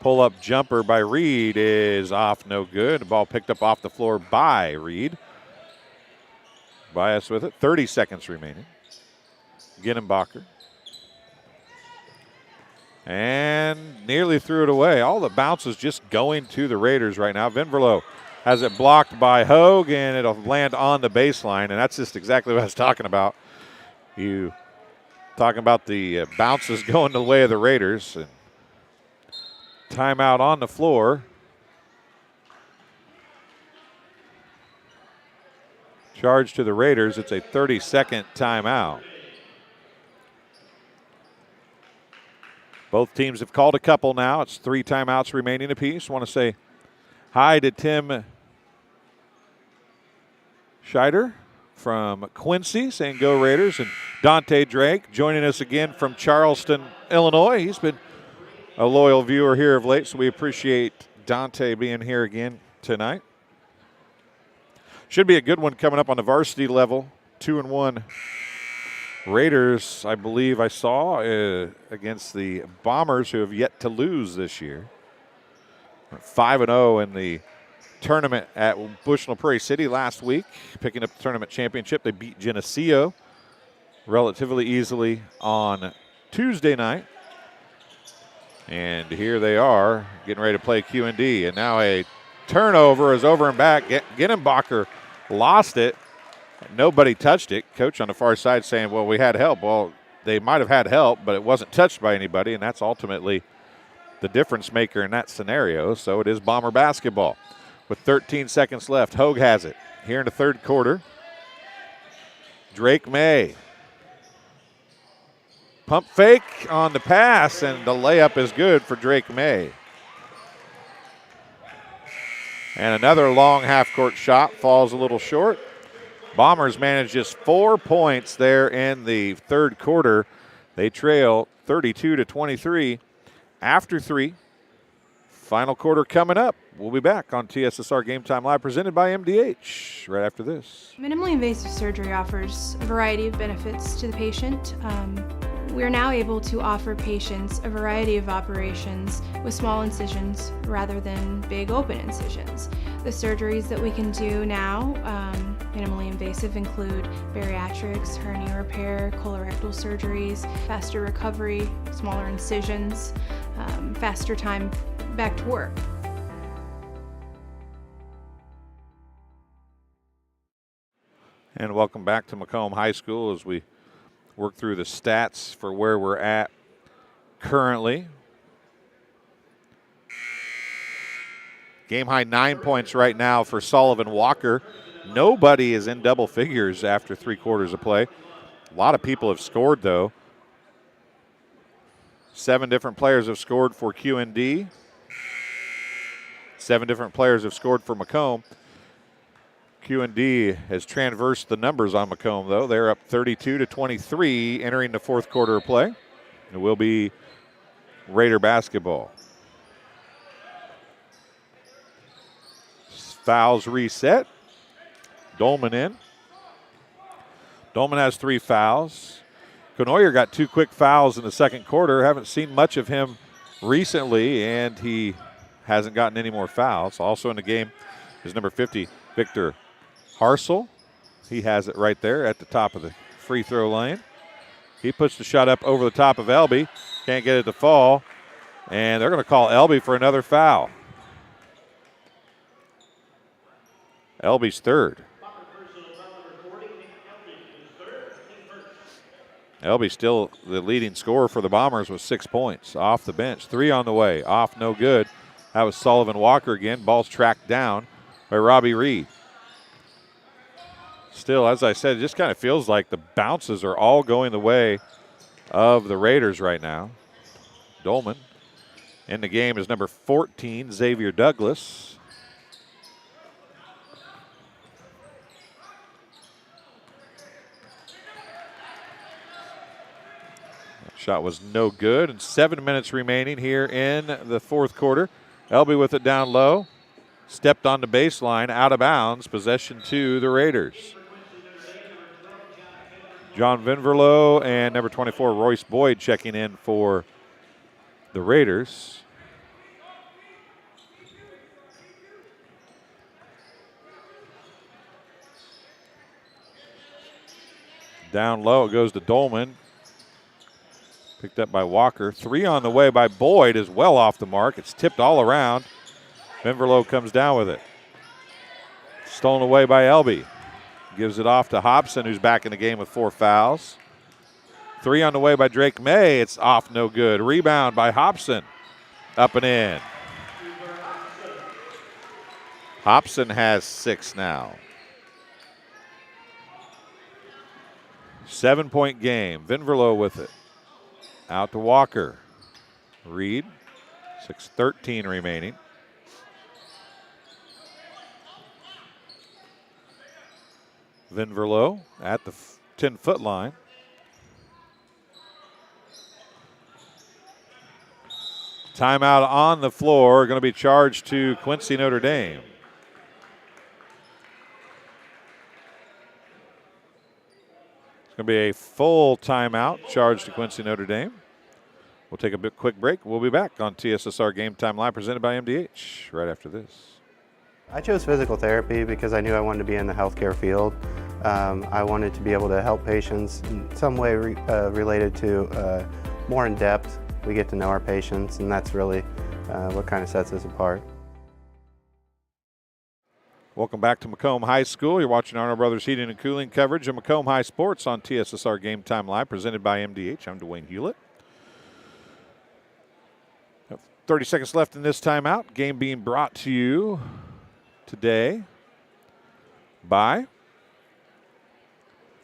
Pull-up jumper by Reed is off, no good. The ball picked up off the floor by Reed. Bias with it. 30 seconds remaining. Ginnenbacher. And nearly threw it away. All the bounces just going to the Raiders right now. Vinverlo has it blocked by Hogue, and it'll land on the baseline, and that's just exactly what I was talking about. You talking about the bounces going the way of the Raiders. And timeout on the floor. Charge to the Raiders. It's a 30-second timeout. Both teams have called a couple now. It's 3 timeouts remaining apiece. Want to say hi to Tim Scheider from Quincy, saying go Raiders, and Dante Drake joining us again from Charleston, Illinois. He's been a loyal viewer here of late, so we appreciate Dante being here again tonight. Should be a good one coming up on the varsity level. 2-1 Raiders, I believe I saw, against the Bombers, who have yet to lose this year. 5-0 in the tournament at Bushnell-Prairie City last week, picking up the tournament championship. They beat Geneseo relatively easily on Tuesday night. And here they are getting ready to play Q&D. And now a turnover is over and back. Ginnenbacher lost it. Nobody touched it. Coach on the far side saying, well, we had help. Well, they might have had help, but it wasn't touched by anybody, and that's ultimately the difference maker in that scenario. So it is Bomber basketball. With 13 seconds left, Hogue has it here in the 3rd quarter. Drake May. Pump fake on the pass, and the layup is good for Drake May. And another long half-court shot falls a little short. Bombers manage just 4 points there in the 3rd quarter. They trail 32-23 after 3. Final quarter coming up. We'll be back on TSSR Game Time Live, presented by MDH, right after this. Minimally invasive surgery offers a variety of benefits to the patient. We are now able to offer patients a variety of operations with small incisions rather than big open incisions. The surgeries that we can do now, minimally invasive, include bariatrics, hernia repair, colorectal surgeries, faster recovery, smaller incisions, faster time back to work. And welcome back to Macomb High School as we work through the stats for where we're at currently. Game high 9 points right now for Sullivan Walker. Nobody is in double figures after 3 quarters of play. A lot of people have scored, though. 7 different players have scored for QND. 7 different players have scored for Macomb. QND has traversed the numbers on Macomb, though. They're up 32-23 entering the 4th quarter of play. It will be Raider basketball. Fouls reset. Dolman in. Dolman has 3 fouls. Conoyer got 2 quick fouls in the 2nd quarter. Haven't seen much of him recently, and he hasn't gotten any more fouls. Also in the game is number 50, Victor Harsel. He has it right there at the top of the free throw lane. He puts the shot up over the top of Elby. Can't get it to fall. And they're going to call Elby for another foul. Elby's 3rd. Elby still the leading scorer for the Bombers with 6 points. Off the bench. 3 on the way. Off, no good. That was Sullivan Walker again. Ball's tracked down by Robbie Reed. Still, as I said, it just kind of feels like the bounces are all going the way of the Raiders right now. Dolman in the game is number 14, Xavier Douglas. Shot was no good, and 7 minutes remaining here in the 4th quarter. Elby with it down low. Stepped on the baseline, out of bounds. Possession to the Raiders. John Vinverlow and number 24, Royce Boyd, checking in for the Raiders. Down low, it goes to Dolman. Picked up by Walker. 3 on the way by Boyd is well off the mark. It's tipped all around. Vinverlow comes down with it. Stolen away by Elby. Gives it off to Hobson, who's back in the game with 4 fouls. 3 on the way by Drake May. It's off, no good. Rebound by Hobson. Up and in. Hobson has 6 now. 7-point game. Vinverlow with it. Out to Walker. Reed. 6:13 remaining. Vinverlow at the 10-foot line. Timeout on the floor. Going to be charged to Quincy Notre Dame. It's going to be a full timeout charged to Quincy Notre Dame. We'll take a quick break. We'll be back on TSSR Game Time Live, presented by MDH, right after this. I chose physical therapy because I knew I wanted to be in the healthcare field. I wanted to be able to help patients in some way related to more in depth. We get to know our patients, and that's really what kind of sets us apart. Welcome back to Macomb High School. You're watching Arnold Brothers Heating and Cooling coverage of Macomb High Sports on TSSR Game Time Live, presented by MDH. I'm Dwayne Hulett. 30 seconds left in this timeout. Game being brought to you today by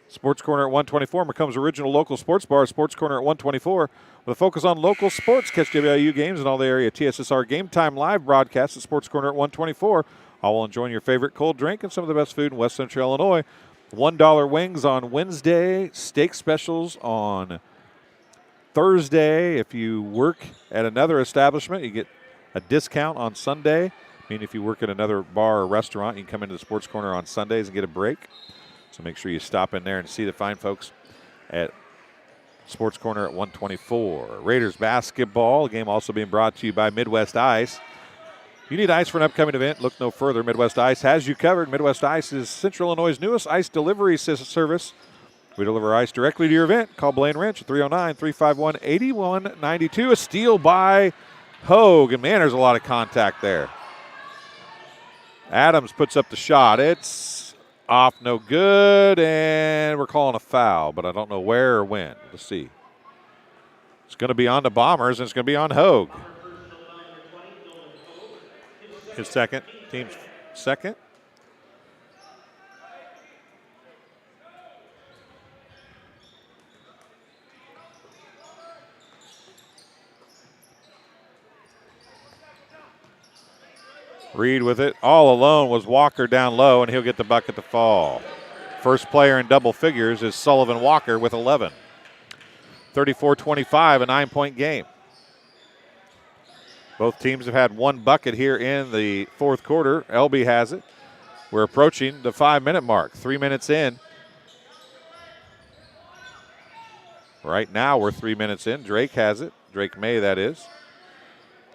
Sports Corner at 124, Macomb's original local sports bar. Sports Corner at 124 with a focus on local sports. Catch WIU games and all the area TSSR Game Time Live broadcast at Sports Corner at 124. All enjoying your favorite cold drink and some of the best food in West Central Illinois. $1 wings on Wednesday, steak specials on Thursday. If you work at another establishment, you get a discount on Sunday. I mean, if you work at another bar or restaurant, you can come into the Sports Corner on Sundays and get a break. So make sure you stop in there and see the fine folks at Sports Corner at 124. Raiders basketball, a game also being brought to you by Midwest Ice. You need ice for an upcoming event? Look no further. Midwest Ice has you covered. Midwest Ice is Central Illinois' newest ice delivery service. We deliver ice directly to your event. Call Blaine Wrench at 309-351-8192. A steal by Hogue. And, man, there's a lot of contact there. Adams puts up the shot. It's off, no good, and we're calling a foul, but I don't know where or when. Let's see. It's going to be on the Bombers, and it's going to be on Hogue. His second, team's second. Reed with it. All alone was Walker down low, and he'll get the bucket to fall. First player in double figures is Sullivan Walker with 11. 34-25, a 9-point game. Both teams have had one bucket here in the fourth quarter. LB has it. We're approaching the 5-minute mark. 3 minutes in. Right now we're 3 minutes in. Drake has it. Drake May, that is.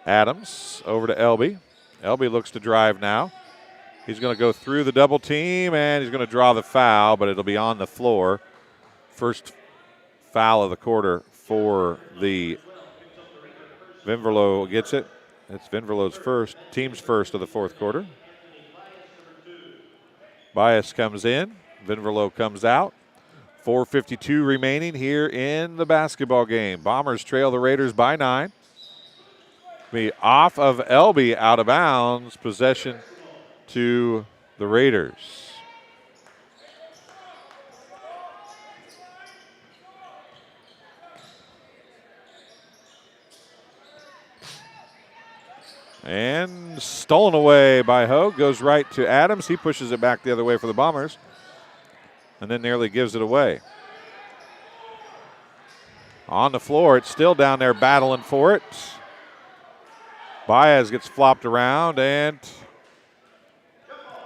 Adams over to LB. LB looks to drive now. He's going to go through the double team, and he's going to draw the foul, but it'll be on the floor. First foul of the quarter for the Vinverlo gets it. It's Vinverlo's first, team's first of the fourth quarter. Bias comes in. Vinverlo comes out. 4:52 remaining here in the basketball game. Bombers trail the Raiders by 9. Be off of LB, out of bounds. Possession to the Raiders. And stolen away by Hogue. Goes right to Adams. He pushes it back the other way for the Bombers. And then nearly gives it away. On the floor, it's still down there battling for it. Baez gets flopped around, and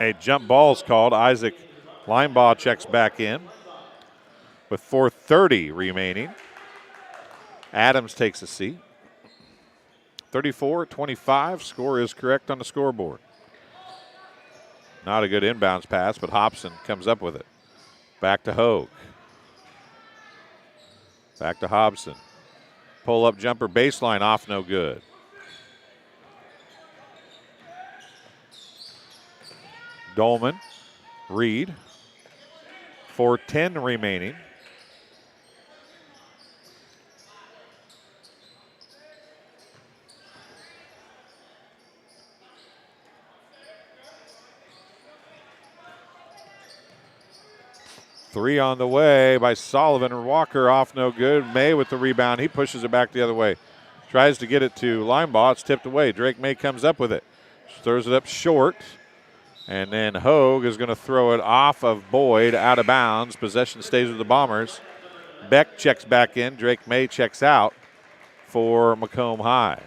a jump ball is called. Isaac Linebaugh checks back in with 4:30 remaining. Adams takes a seat. 34-25, score is correct on the scoreboard. Not a good inbounds pass, but Hobson comes up with it. Back to Hogue. Back to Hobson. Pull-up jumper baseline off, no good. Dolman, Reed. 4:10 remaining. Three on the way by Sullivan. Walker off, no good. May with the rebound. He pushes it back the other way. Tries to get it to Linebaugh. It's tipped away. Drake May comes up with it. Throws it up short. And then Hogue is going to throw it off of Boyd, out of bounds. Possession stays with the Bombers. Beck checks back in. Drake May checks out for Macomb High.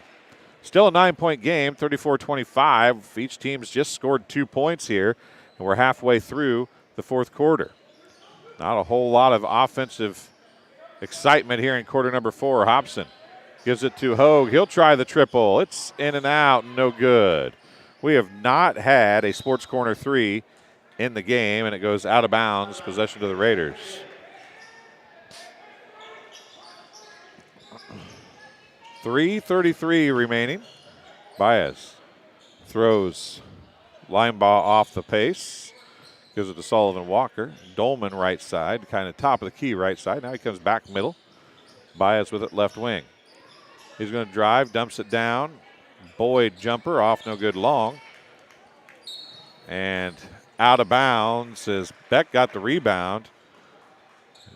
Still a 9-point game, 34-25. Each team's just scored 2 points here, and we're halfway through the fourth quarter. Not a whole lot of offensive excitement here in quarter number 4. Hobson gives it to Hogue. He'll try the triple. It's in and out, no good. We have not had a Sports Corner 3 in the game, and it goes out of bounds. Possession to the Raiders. .333 remaining. Baez throws Linebaugh off the pace. Gives it to Sullivan Walker. Dolman right side, kind of top of the key right side. Now he comes back middle. Baez with it left wing. He's going to drive, dumps it down. Boyd jumper off, no good long. And out of bounds as Beck got the rebound.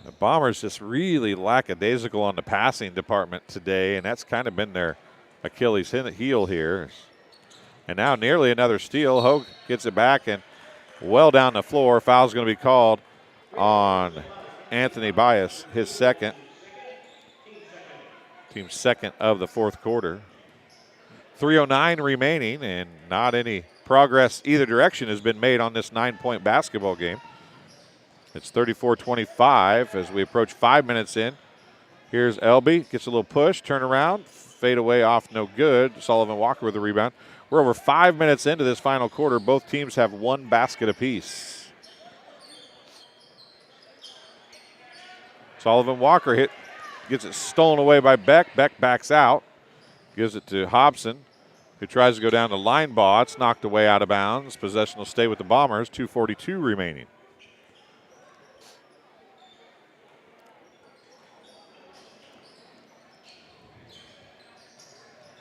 The Bombers just really lackadaisical on the passing department today, and that's kind of been their Achilles heel here. And now nearly another steal. Hogue gets it back and well down the floor. Foul's going to be called on Anthony Bias, his second. Team's second of the fourth quarter. 3:09 remaining, and not any progress either direction has been made on this 9-point basketball game. It's 34-25 as we approach 5 minutes in. Here's Elby, gets a little push, turn around, fade away off, no good. Sullivan Walker with the rebound. We're over 5 minutes into this final quarter. Both teams have one basket apiece. Sullivan Walker gets it stolen away by Beck. Beck backs out, gives it to Hobson, who tries to go down to Linebaugh. It's knocked away out of bounds. Possession will stay with the Bombers. 2:42 remaining.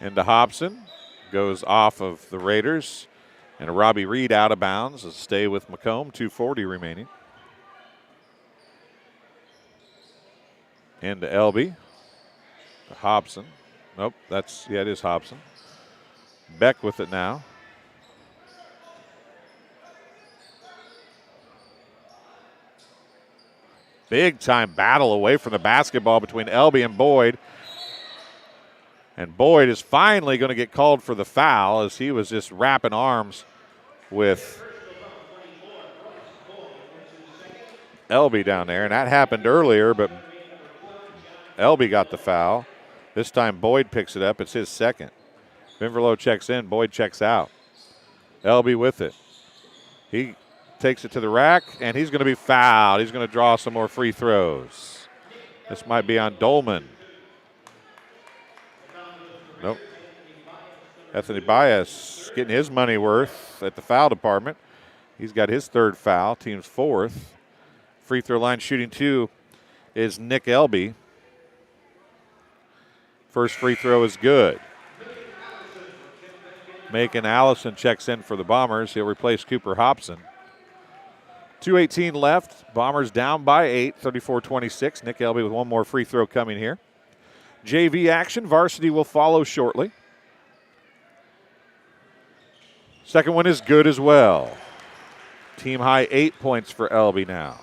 Into Hobson. Goes off of the Raiders. And a Robbie Reed out of bounds. It'll stay with Macomb. 2:40 remaining. Into Elby. To Hobson. Nope, it is Hobson. Beck with it now. Big time battle away from the basketball between Elby and Boyd. And Boyd is finally going to get called for the foul as he was just wrapping arms with Elby down there. And that happened earlier, but Elby got the foul. This time Boyd picks it up. It's his second. Vinverlow checks in. Boyd checks out. Elby with it. He takes it to the rack, and he's going to be fouled. He's going to draw some more free throws. This might be on Dolman. Nope. Anthony Baez getting his money worth at the foul department. He's got his third foul, team's fourth. Free throw line shooting 2 is Nick Elby. First free throw is good. Macon Allison checks in for the Bombers. He'll replace Cooper Hobson. 2:18 left. Bombers down by 8, 34-26. Nick Elby with one more free throw coming here. JV action. Varsity will follow shortly. Second one is good as well. Team high 8 points for Elby now.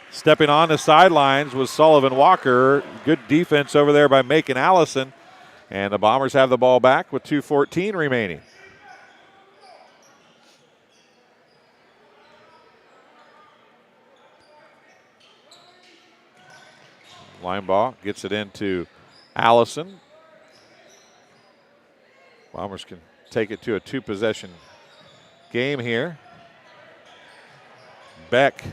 Stepping on the sidelines was Sullivan Walker. Good defense over there by Macon Allison. And the Bombers have the ball back with 2:14 remaining. Line ball gets it into Allison. Bombers can take it to a 2-possession game here. Beck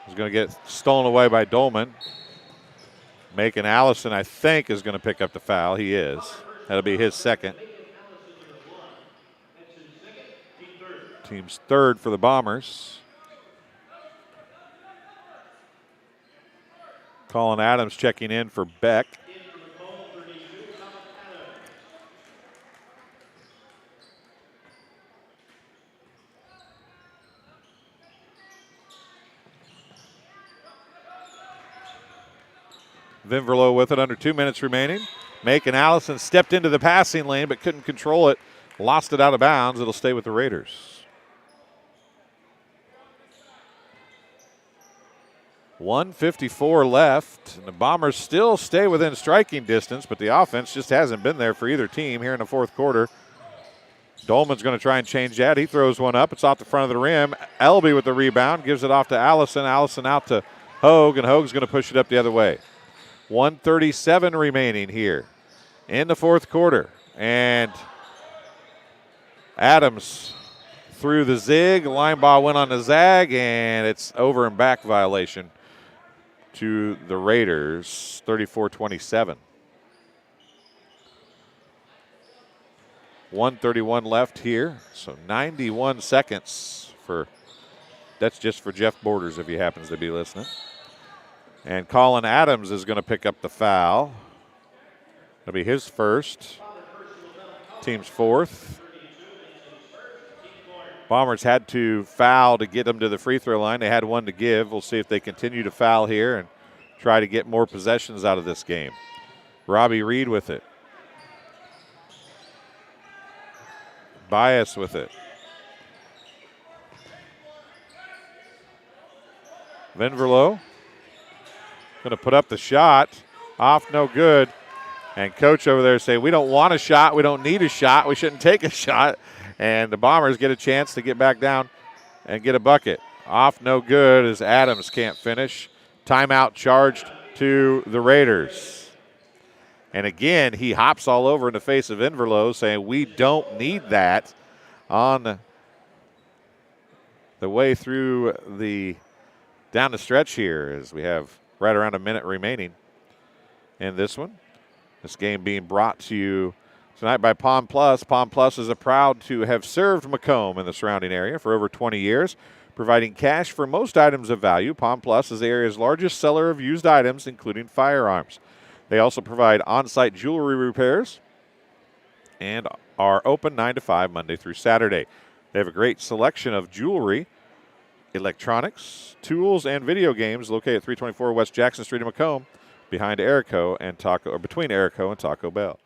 is going to get stolen away by Dolman. Macon Allison, I think, is going to pick up the foul. He is. That'll be his second. Team's third for the Bombers. Colin Adams checking in for Beck. Vinverlow with it, under 2 minutes remaining. Macon Allison stepped into the passing lane but couldn't control it. Lost it out of bounds. It'll stay with the Raiders. 1:54 left. And the Bombers still stay within striking distance, but the offense just hasn't been there for either team here in the fourth quarter. Dolman's going to try and change that. He throws one up. It's off the front of the rim. Elby with the rebound. Gives it off to Allison. Allison out to Hogue, and Hogue's going to push it up the other way. 1:37 remaining here in the fourth quarter. And Adams threw the zig. Line ball went on the zag, and it's over and back violation to the Raiders, 34-27. 1:31 left here, so 91 seconds for, that's just for Jeff Borders if he happens to be listening. And Colin Adams is going to pick up the foul. It'll be his first, team's fourth. Bombers had to foul to get them to the free throw line. They had one to give. We'll see if they continue to foul here and try to get more possessions out of this game. Robbie Reed with it. Bias with it. Vinverlow going to put up the shot. Off, no good. And coach over there saying, we don't want a shot. We don't need a shot. We shouldn't take a shot. And the Bombers get a chance to get back down and get a bucket. Off, no good, as Adams can't finish. Timeout charged to the Raiders. And again, he hops all over in the face of Vinverlow, saying we don't need that on the way through the down the stretch here, as we have right around a minute remaining in this one. This game being brought to you tonight by Palm Plus. Palm Plus is proud to have served Macomb and the surrounding area for over 20 years, providing cash for most items of value. Palm Plus is the area's largest seller of used items, including firearms. They also provide on-site jewelry repairs and are open 9 to 5 Monday through Saturday. They have a great selection of jewelry, electronics, tools, and video games located at 324 West Jackson Street in Macomb, behind Erico and between Erico and Taco Bell.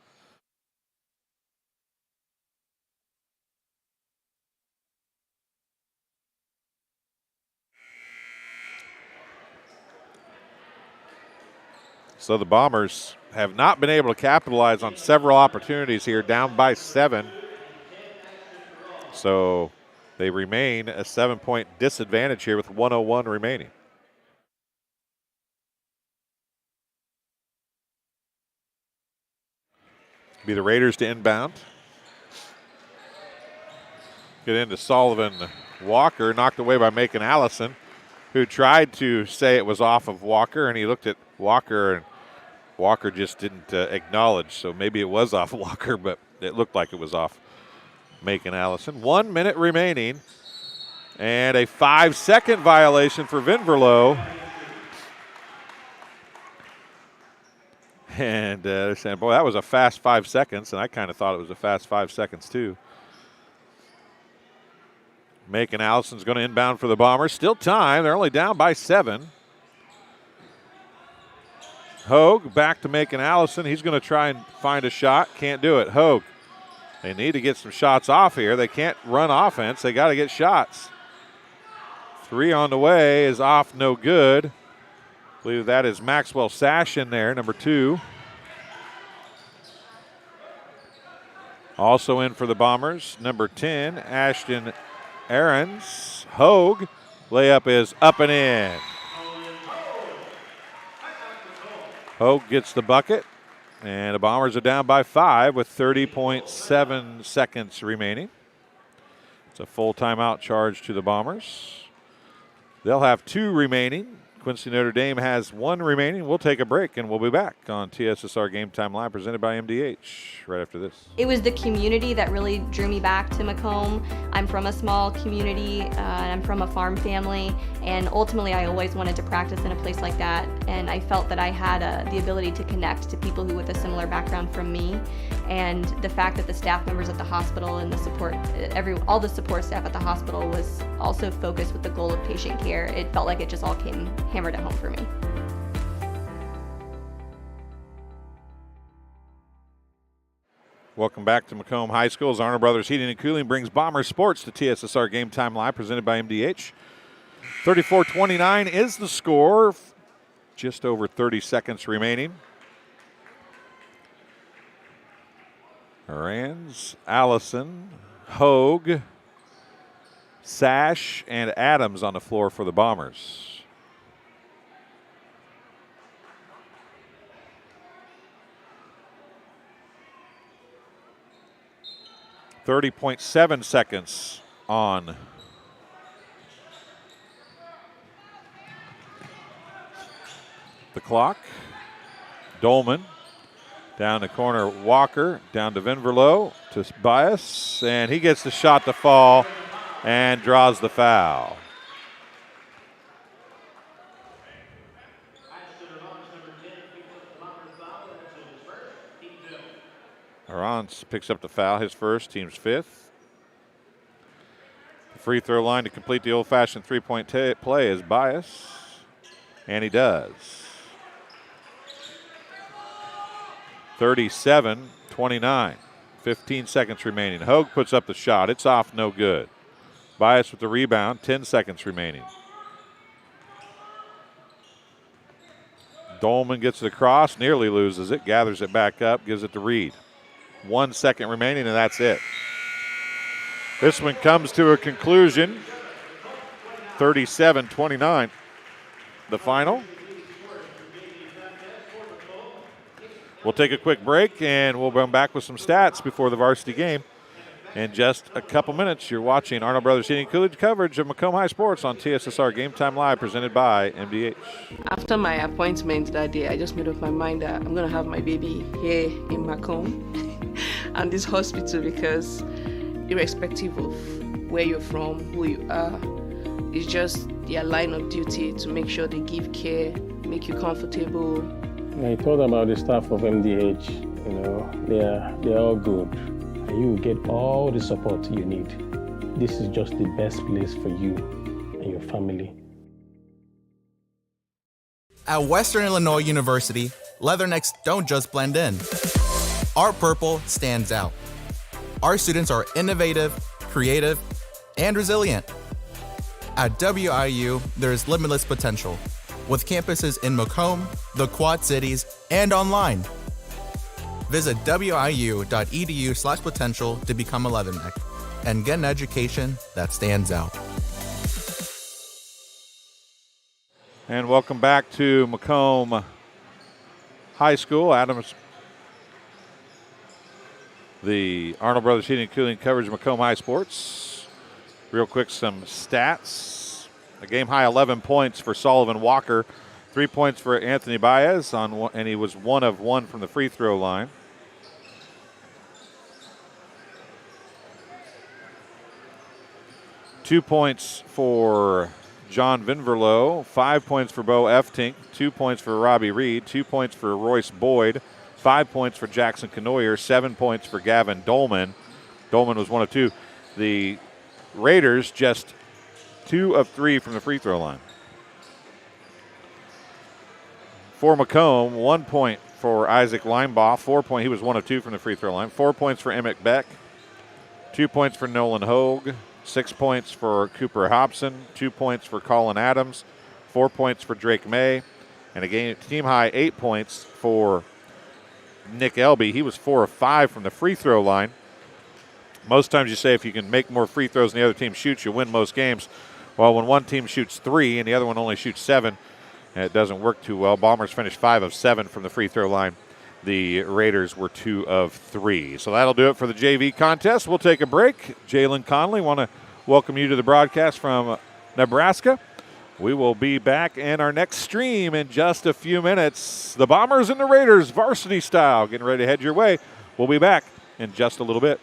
So the Bombers have not been able to capitalize on several opportunities here, down by 7. So they remain a 7-point disadvantage here with 1:01 remaining. Be the Raiders to inbound. Get into Sullivan Walker, knocked away by Macon Allison, who tried to say it was off of Walker, and he looked at Walker, and Walker just didn't acknowledge. So maybe it was off Walker, but it looked like it was off Macon Allison. 1 minute remaining, and a 5-second violation for Vinverlow. And they're saying, boy, that was a fast 5 seconds, and I kind of thought it was a fast 5 seconds too. Macon Allison's going to inbound for the Bombers. Still time. They're only down by 7. Hogue back to Macon Allison. He's going to try and find a shot. Can't do it. Hogue. They need to get some shots off here. They can't run offense. They got to get shots. 3 on the way is off, no good. I believe that is Maxwell Sash in there, number 2. Also in for the Bombers, number 10, Ashton Aarons. Hogue, layup is up and in. Hogue gets the bucket, and the Bombers are down by 5 with 30.7 seconds remaining. It's a full timeout charge to the Bombers. They'll have 2 remaining. Quincy Notre Dame has 1 remaining. We'll take a break, and we'll be back on TSSR Game Time Live, presented by MDH, right after this. It was the community that really drew me back to Macomb. I'm from a small community, and I'm from a farm family, and ultimately I always wanted to practice in a place like that, and I felt that I had the ability to connect to people who with a similar background from me, and the fact that the staff members at the hospital and the support, all the support staff at the hospital was also focused with the goal of patient care. It felt like it just all came hammered at home for me. Welcome back to Macomb High School's Arnold Brothers Heating and Cooling brings Bomber Sports to TSSR Game Time Live, presented by MDH. 34-29 is the score. Just over 30 seconds remaining. Arans, Allison, Hogue, Sash, and Adams on the floor for the Bombers. 30.7 seconds on the clock. Dolman down the corner, Walker down to Vinverlow to Bias, and he gets the shot to fall and draws the foul. Arons picks up the foul, his first, team's 5th. The free throw line to complete the old-fashioned three-point play is Bias, and he does. 37-29, 15 seconds remaining. Hogue puts up the shot. It's off, no good. Bias with the rebound, 10 seconds remaining. Dolman gets it across, nearly loses it, gathers it back up, gives it to Reed. 1 second remaining, and that's it. This one comes to a conclusion. 37-29, the final. We'll take a quick break, and we'll come back with some stats before the varsity game. In just a couple minutes, you're watching Arnold Brothers Heating and Cooling coverage of Macomb High Sports on TSSR Game Time Live, presented by MDH. After my appointment that day, I just made up my mind that I'm going to have my baby here in Macomb and this hospital, because irrespective of where you're from, who you are, it's just their line of duty to make sure they give care, make you comfortable. I thought about the staff of MDH, they're all good. And you will get all the support you need. This is just the best place for you and your family. At Western Illinois University, leathernecks don't just blend in. Our purple stands out. Our students are innovative, creative, and resilient. At WIU, there is limitless potential, with campuses in Macomb, the Quad Cities, and online. Visit wiu.edu/potential to become a Leatherneck and get an education that stands out. And welcome back to Macomb High School. Adams, the Arnold Brothers Heating and Cooling coverage of Macomb High Sports. Real quick, some stats. A game-high 11 points for Sullivan Walker, 3 points for Anthony Baez, and he was 1 of 1 from the free throw line. Two points for John Vinverlow, 5 points for Bo Eftink, 2 points for Robbie Reed, 2 points for Royce Boyd, 5 points for Jackson Canoyer, 7 points for Gavin Dolman. Dolman was 1 of 2. The Raiders just 2 of 3 from the free throw line. For Macomb, 1 point for Isaac Linebaugh, 4 point. He was 1 of 2 from the free throw line. 4 points for Emmett Beck, 2 points for Nolan Hogue, 6 points for Cooper Hobson, 2 points for Colin Adams, 4 points for Drake May, and a team high 8 points for Nick Elby. He was 4 of 5 from the free throw line. Most times you say if you can make more free throws than the other team shoots, you win most games. Well, when one team shoots 3 and the other one only shoots 7, it doesn't work too well. Bombers finished 5 of 7 from the free throw line. The Raiders were 2 of 3. So that'll do it for the JV contest. We'll take a break. Jalen Conley, want to welcome you to the broadcast from Nebraska. We will be back in our next stream in just a few minutes. The Bombers and the Raiders, varsity style, getting ready to head your way. We'll be back in just a little bit.